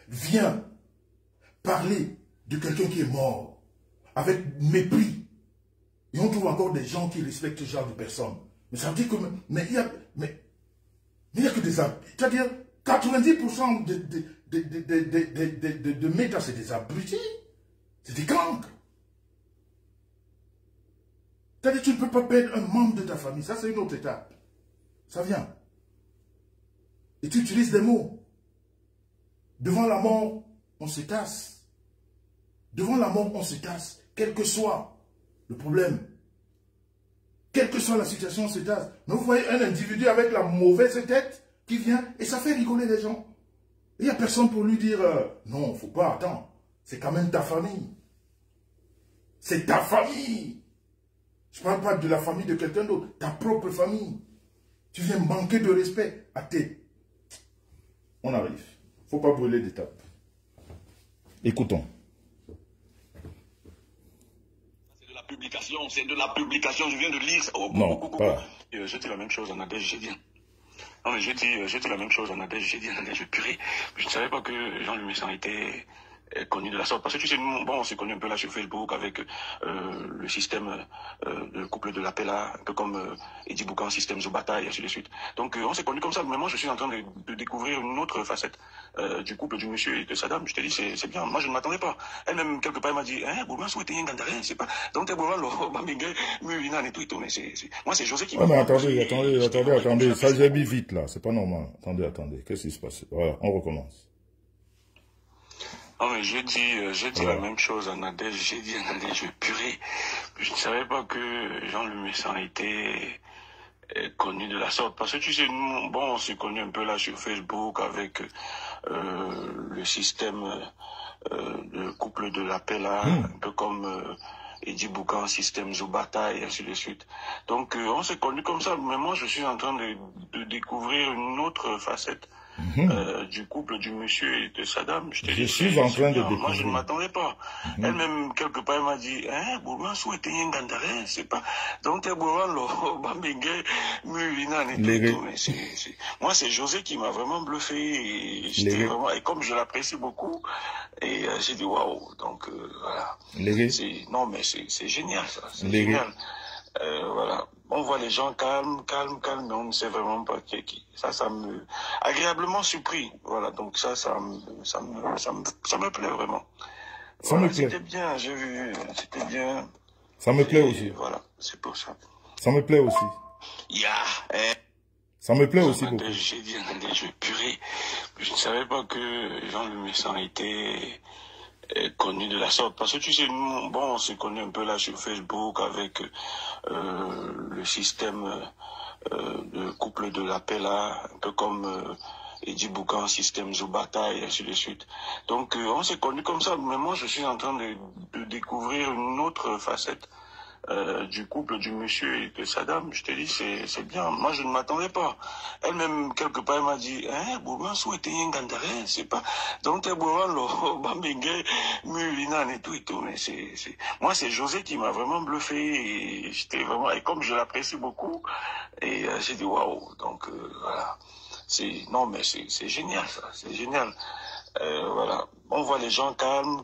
vient parler de quelqu'un qui est mort, avec mépris, et on trouve encore des gens qui respectent ce genre de personnes. Mais ça veut dire que, mais il y a que des, c'est-à-dire 90% de méta, c'est des abrutis, c'est des gangs. C'est-à-dire que tu ne peux pas perdre un membre de ta famille, ça c'est une autre étape. Ça vient. Et tu utilises des mots. Devant la mort, on se casse. Devant la mort, on se casse. Quel que soit le problème. Quelle que soit la situation, on se casse. Mais vous voyez un individu avec la mauvaise tête qui vient et ça fait rigoler les gens. Il n'y a personne pour lui dire non, il ne faut pas, attends. C'est quand même ta famille. C'est ta famille. Je ne parle pas de la famille de quelqu'un d'autre. Ta propre famille. Tu viens manquer de respect à tes... On arrive. Il ne faut pas brûler d'étapes. Écoutons. C'est de la publication, c'est de la publication. Je viens de lire. Oh, non, pas. Je dis la même chose en Adège, j'ai dit. Non, mais j'ai dit la même chose en Adège, j'ai dit en Adège, purée. Je ne savais pas que Jean Louis était connu de la sorte. Parce que tu sais, nous, bon, on s'est connu un peu là sur Facebook avec le système de couple de la paix là, un peu comme Eddie Boucan, système Zobata et ainsi de suite. Donc on s'est connu comme ça, mais moi je suis en train de découvrir une autre facette du couple du monsieur et de Saddam. Je te dis, c'est bien. Moi je ne m'attendais pas. Elle-même, quelque part, elle m'a dit, hein, Bourman souhaitait un gandaré, c'est pas. Donc t'es Bourman, Mulinan et tout, mais moi c'est José qui m'a. Mais attendez, ça j'ai mis vite là, c'est pas normal. Attendez, qu'est-ce qui se passe? Voilà, on recommence. Non, mais j'ai dit la même chose à Nadège, j'ai dit à Nadège, purée, je ne savais pas que Jean Le Messin était connu de la sorte. Parce que tu sais, nous, bon, on s'est connu un peu là sur Facebook avec le système de couple de la paix là, un peu comme Eddie Boucan, système Zobata et ainsi de suite. Donc on s'est connu comme ça, mais moi je suis en train de découvrir une autre facette. Du couple du monsieur et de Saddam. Je suis en train de découvrir. Moi, je ne m'attendais pas. Elle-même, quelque part, elle m'a dit, hein, Bourman souhaitait un gandaré, c'est pas. Donc, t'es Bourman, Bambingé, Mulinan et tout. Moi, c'est José qui m'a vraiment bluffé. Et, vraiment, et comme je l'apprécie beaucoup, et j'ai dit, waouh. Donc, voilà. Non, mais c'est génial, ça. C'est génial. Voilà. On voit les gens calmes, mais on ne sait vraiment pas qui est qui. Ça me... agréablement surpris. Voilà, donc ça me plaît vraiment. Ça me plaît. C'était bien, j'ai vu, c'était bien. Ça me plaît aussi. Voilà, c'est pour ça. Ça me plaît aussi. Ça me plaît aussi beaucoup. J'ai dit, je purée. Je ne savais pas que Jean Le Messin était connu de la sorte. Parce que tu sais, nous, bon, on s'est connu un peu là sur Facebook avec le système de couple de la paix là, un peu comme Eddie Boucan, système Zobata et ainsi de suite. Donc on s'est connu comme ça, mais moi je suis en train de découvrir une autre facette du couple du monsieur et de Saddam. Je te dis, c'est bien. Moi, je ne m'attendais pas. Elle-même, quelque part, elle m'a dit, hein, Bourman souhaitait un gandaré, c'est pas. Donc, t'es Bourman, Bambingé, Mulinan et tout, mais moi, c'est José qui m'a vraiment bluffé, et j'étais vraiment, et comme je l'apprécie beaucoup, et j'ai dit, waouh. Donc, voilà. Non, mais c'est génial, ça. C'est génial. Voilà. On voit les gens calmes,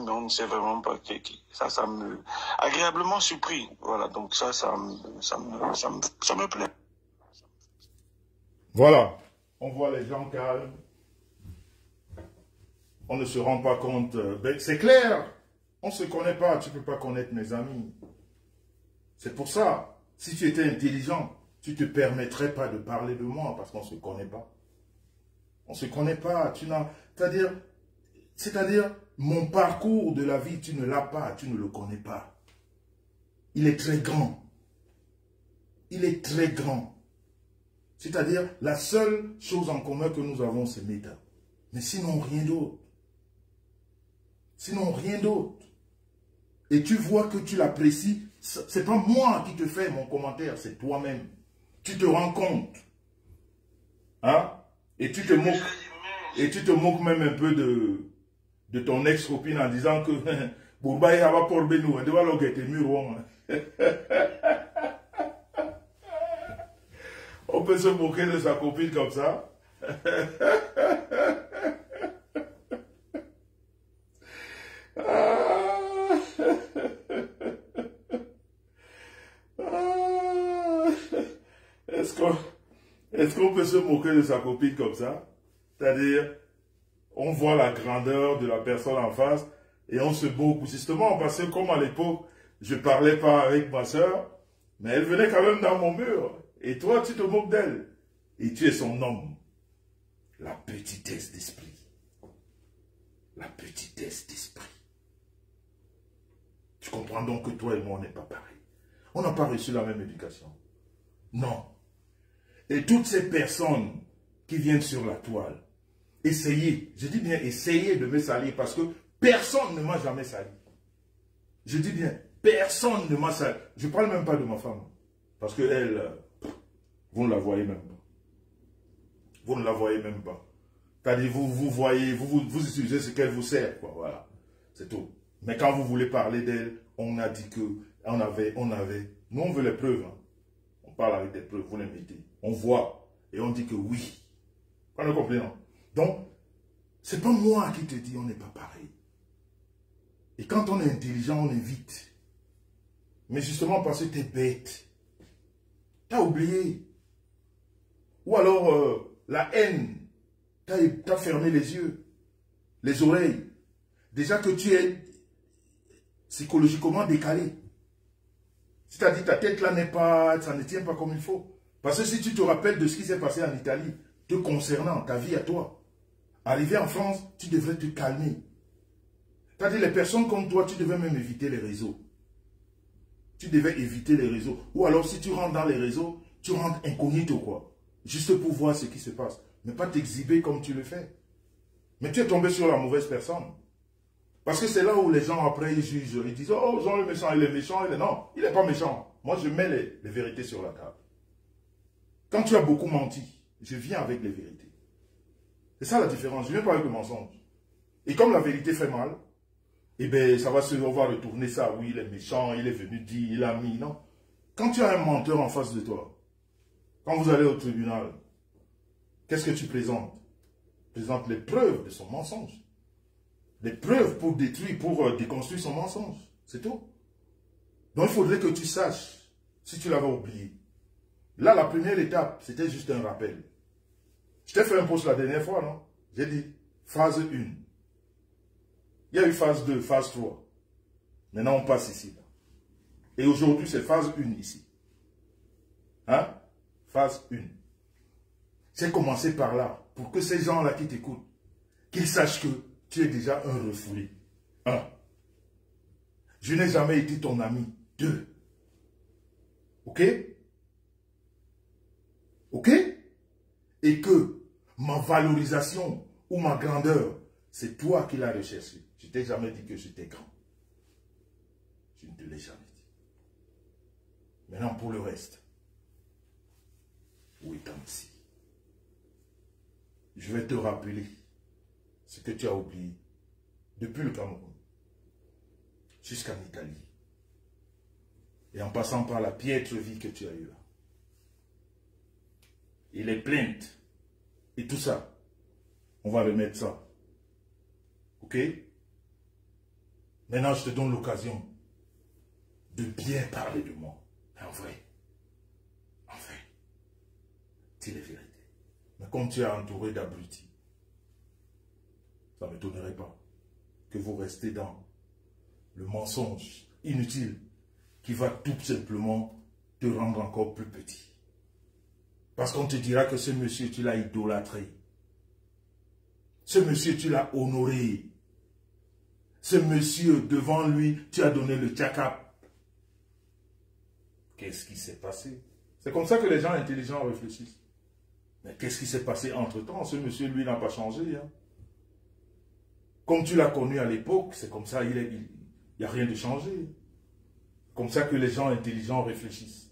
mais on ne sait vraiment pas qui est qui. Ça me... agréablement surpris. Voilà, donc ça me plaît. Voilà. On voit les gens calmes. On ne se rend pas compte. C'est clair. On ne se connaît pas. Tu ne peux pas connaître mes amis. C'est pour ça. Si tu étais intelligent, tu ne te permettrais pas de parler de moi parce qu'on ne se connaît pas. On ne se connaît pas. C'est-à-dire, mon parcours de la vie, tu ne l'as pas, tu ne le connais pas. Il est très grand. Il est très grand. C'est-à-dire, la seule chose en commun que nous avons, c'est méta. Mais sinon, rien d'autre. Sinon, rien d'autre. et tu vois que tu l'apprécies, c'est pas moi qui te fais mon commentaire, c'est toi-même. Tu te rends compte. Hein? Et tu te moques même un peu de ton ex-copine en disant que Bourba il va pour Benou, il va l'ogueter mur. On peut se moquer de sa copine comme ça. Est-ce qu'on peut se moquer de sa copine comme ça? C'est-à-dire, on voit la grandeur de la personne en face et on se moque. Justement, parce que comme à l'époque, je ne parlais pas avec ma soeur, mais elle venait quand même dans mon mur. Et toi, tu te moques d'elle. Et tu es son homme. La petitesse d'esprit. La petitesse d'esprit. Tu comprends donc que toi et moi, on n'est pas pareil. On n'a pas reçu la même éducation. Non. Et toutes ces personnes qui viennent sur la toile, essayez, je dis bien essayez de me salir parce que personne ne m'a jamais sali. Je dis bien, personne ne m'a sali. Je ne parle même pas de ma femme. Parce que elle, vous ne la voyez même pas. Vous ne la voyez même pas. C'est-à-dire, vous voyez, vous utilisez ce qu'elle vous sert, quoi, voilà. C'est tout. Mais quand vous voulez parler d'elle, on a dit que, on avait. Nous, on veut les preuves, hein. On parle avec des preuves, vous les mettez. On voit, et on dit que oui. Vous le comprenez, non? Donc, c'est pas moi qui te dis on n'est pas pareil. Et quand on est intelligent, on évite. Mais justement parce que tu es bête. Tu as oublié. Ou alors, la haine. Tu as fermé les yeux, les oreilles. Déjà que tu es psychologiquement décalé. C'est-à-dire ta tête là ça ne tient pas comme il faut. Parce que si tu te rappelles de ce qui s'est passé en Italie, te concernant, ta vie à toi, arrivé en France, tu devrais te calmer. C'est-à-dire les personnes comme toi, tu devais même éviter les réseaux. Tu devais éviter les réseaux. Ou alors si tu rentres dans les réseaux, tu rentres incognito quoi. Juste pour voir ce qui se passe. Mais pas t'exhiber comme tu le fais. Mais tu es tombé sur la mauvaise personne. Parce que c'est là où les gens après ils jugent. Ils disent, oh Jean est méchant, il est méchant. Non, il n'est pas méchant. Moi je mets les vérités sur la table. Quand tu as beaucoup menti, je viens avec les vérités. C'est ça la différence. Je ne viens pas avec le mensonge. Et comme la vérité fait mal, eh bien ça va on va retourner ça. Oui, il est méchant, il est venu dire, il a mis. Non. Quand tu as un menteur en face de toi, quand vous allez au tribunal, qu'est-ce que tu présentes? Tu présentes les preuves de son mensonge. Les preuves pour détruire, pour déconstruire son mensonge. C'est tout. Donc il faudrait que tu saches, si tu l'avais oublié. Là, la première étape, c'était juste un rappel. Je t'ai fait un post la dernière fois, non? J'ai dit, phase 1. Il y a eu phase 2, phase 3. Maintenant, on passe ici. Là. Et aujourd'hui, c'est phase 1 ici. Hein? Phase 1. J'ai commencé par là, pour que ces gens-là qui t'écoutent, qu'ils sachent que tu es déjà un refoulé. 1. Je n'ai jamais été ton ami. 2. Ok? Ok? Et que ma valorisation ou ma grandeur, c'est toi qui l'as recherché. Je ne t'ai jamais dit que j'étais grand. Je ne te l'ai jamais dit. Maintenant, pour le reste, où est ici? Je vais te rappeler ce que tu as oublié depuis le Cameroun jusqu'en Italie et en passant par la piètre vie que tu as eue là. Et les plaintes et tout ça, on va remettre ça. Ok? Maintenant, je te donne l'occasion de bien parler de moi. En vrai, dis les vérités. Mais comme tu es entouré d'abrutis, ça ne m'étonnerait pas que vous restez dans le mensonge inutile qui va tout simplement te rendre encore plus petit. Parce qu'on te dira que ce monsieur, tu l'as idolâtré. Ce monsieur, tu l'as honoré. Ce monsieur, devant lui, tu as donné le tchakap. Qu'est-ce qui s'est passé? C'est comme ça que les gens intelligents réfléchissent. Mais qu'est-ce qui s'est passé entre-temps? Ce monsieur, lui, n'a pas changé. Hein? Comme tu l'as connu à l'époque, c'est comme ça, il n'y a rien de changé. Comme ça que les gens intelligents réfléchissent.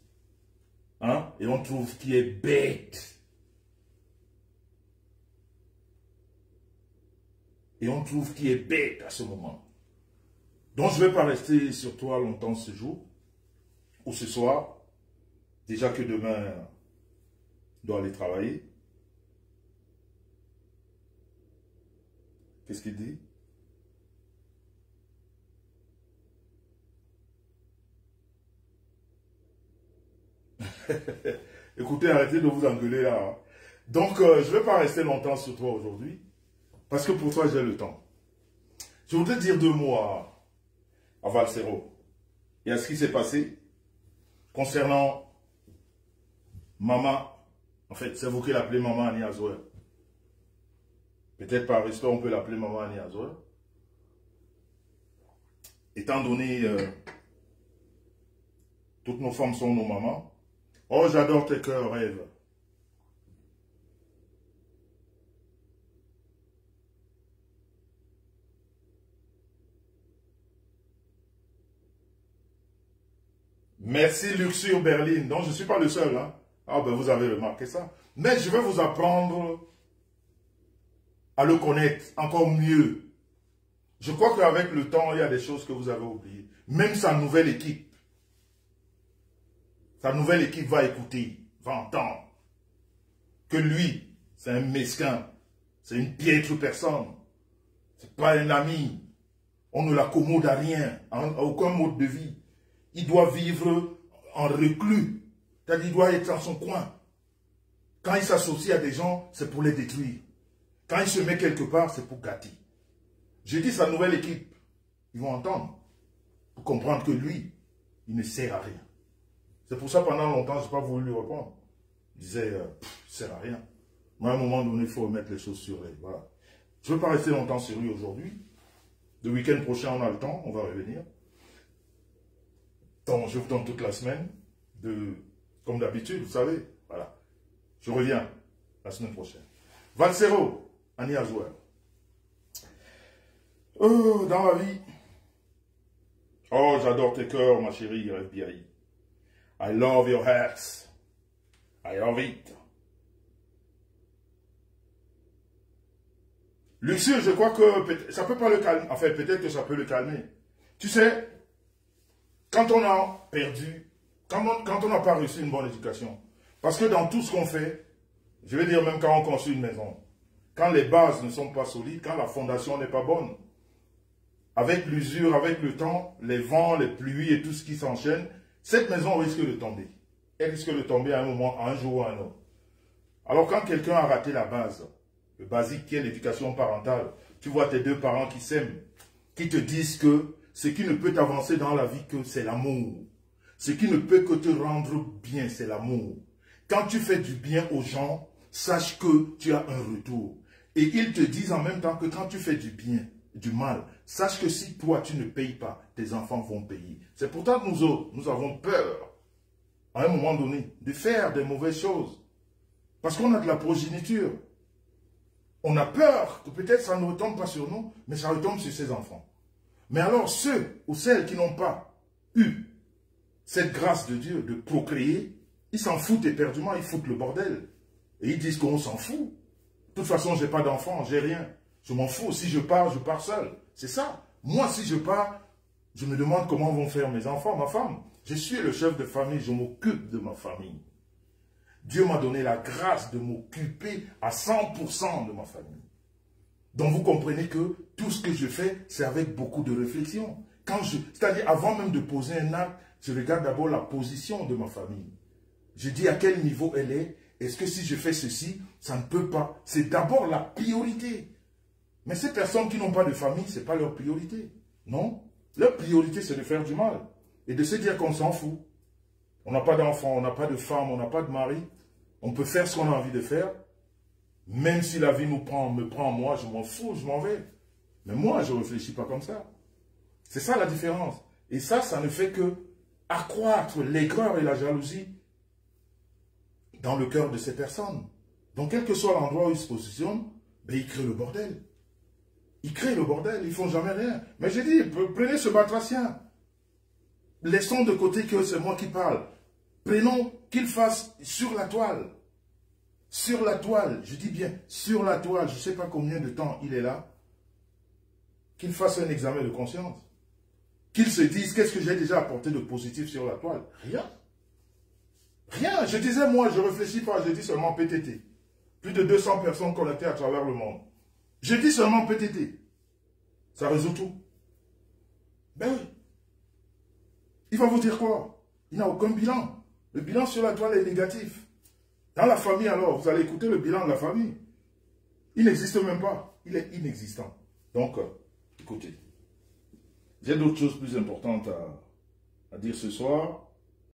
Hein? Et on trouve qui est bête. Et on trouve qui est bête à ce moment. Donc je ne vais pas rester sur toi longtemps ce jour, ou ce soir. Déjà que demain, je dois aller travailler. Qu'est-ce qu'il dit? Écoutez, arrêtez de vous engueuler là. Hein. Donc, je ne vais pas rester longtemps sur toi aujourd'hui. Parce que pour toi, j'ai le temps. Je voudrais dire 2 mots à Valsero. Et à ce qui s'est passé concernant Maman. En fait, c'est vous qui l'appelez Maman Annie Azoer. Peut-être par respect, on peut l'appeler Maman Annie Azoer. Étant donné, toutes nos femmes sont nos mamans. Oh, j'adore tes cœurs, rêves. Merci Luxure Berlin. Donc je ne suis pas le seul. Hein? Ah ben vous avez remarqué ça. Mais je vais vous apprendre à le connaître encore mieux. Je crois qu'avec le temps, il y a des choses que vous avez oubliées. Même sa nouvelle équipe. Sa nouvelle équipe va écouter, va entendre. Que lui, c'est un mesquin. C'est une piètre personne. C'est pas un ami. On ne l'accommode à rien, à aucun mode de vie. Il doit vivre en reclus. C'est-à-dire qu'il doit être dans son coin. Quand il s'associe à des gens, c'est pour les détruire. Quand il se met quelque part, c'est pour gâter. J'ai dit sa nouvelle équipe. Ils vont entendre. Pour comprendre que lui, il ne sert à rien. C'est pour ça pendant longtemps, je n'ai pas voulu lui répondre. Il disait, il ne sert à rien. Mais à un moment donné, il faut remettre les choses sur les. Voilà. Je ne veux pas rester longtemps sur lui aujourd'hui. Le week-end prochain, on a le temps, on va revenir. Donc, je vous donne toute la semaine, comme d'habitude, vous savez. Voilà. Je reviens la semaine prochaine. Valsero, Annie Azoer. Oh, dans la vie. Oh, j'adore tes cœurs, ma chérie FBI. I love your hearts. I love it. Lucie, je crois que ça peut pas le calmer. Enfin, peut-être que ça peut le calmer. Tu sais, quand on a perdu, quand on n'a pas reçu une bonne éducation, parce que dans tout ce qu'on fait, je vais dire même quand on construit une maison, quand les bases ne sont pas solides, quand la fondation n'est pas bonne, avec l'usure, avec le temps, les vents, les pluies et tout ce qui s'enchaîne, cette maison risque de tomber. Elle risque de tomber à un moment, à un jour ou à un autre. Alors quand quelqu'un a raté la base, le basique qui est l'éducation parentale, tu vois tes 2 parents qui s'aiment, qui te disent que ce qui ne peut t'avancer dans la vie que c'est l'amour. Ce qui ne peut que te rendre bien, c'est l'amour. Quand tu fais du bien aux gens, sache que tu as un retour. Et ils te disent en même temps que quand tu fais du bien, du mal, sache que si toi tu ne payes pas, tes enfants vont payer. C'est pourtant que nous autres, nous avons peur, à un moment donné, de faire des mauvaises choses. Parce qu'on a de la progéniture. On a peur que peut-être ça ne retombe pas sur nous, mais ça retombe sur ses enfants. Mais alors ceux ou celles qui n'ont pas eu cette grâce de Dieu de procréer, ils s'en foutent éperdument, ils foutent le bordel. Et ils disent qu'on s'en fout. De toute façon, je n'ai pas d'enfant, j'ai rien. Je m'en fous. Si je pars seul. C'est ça. Moi, si je pars, je me demande comment vont faire mes enfants, ma femme. Je suis le chef de famille, je m'occupe de ma famille. Dieu m'a donné la grâce de m'occuper à 100% de ma famille. Donc vous comprenez que tout ce que je fais, c'est avec beaucoup de réflexion. C'est-à-dire, avant même de poser un acte, je regarde d'abord la position de ma famille. Je dis à quel niveau elle est. Est-ce que si je fais ceci, ça ne peut pas. C'est d'abord la priorité. Mais ces personnes qui n'ont pas de famille, ce n'est pas leur priorité. Non. Leur priorité, c'est de faire du mal. Et de se dire qu'on s'en fout. On n'a pas d'enfant, on n'a pas de femme, on n'a pas de mari. On peut faire ce qu'on a envie de faire. Même si la vie me prend moi, je m'en fous, je m'en vais. Mais moi, je ne réfléchis pas comme ça. C'est ça la différence. Et ça ne fait que accroître l'aigreur et la jalousie dans le cœur de ces personnes. Donc, quel que soit l'endroit où ils se positionnent, ben, ils créent le bordel. Ils créent le bordel, ils font jamais rien. Mais j'ai dit, prenez ce batracien. Laissons de côté que c'est moi qui parle. Prenons qu'il fasse sur la toile. Sur la toile, je dis bien, sur la toile, je ne sais pas combien de temps il est là. Qu'il fasse un examen de conscience. Qu'il se dise, qu'est-ce que j'ai déjà apporté de positif sur la toile? Rien. Rien. Je disais, moi, je ne réfléchis pas, je dis seulement PTT. Plus de 200 personnes connectées à travers le monde. Je dis seulement PTT. Ça résout tout. Ben oui. Il va vous dire quoi? Il n'a aucun bilan. Le bilan sur la toile est négatif. Dans la famille, alors, vous allez écouter le bilan de la famille. Il n'existe même pas. Il est inexistant. Donc, écoutez. J'ai d'autres choses plus importantes à dire ce soir.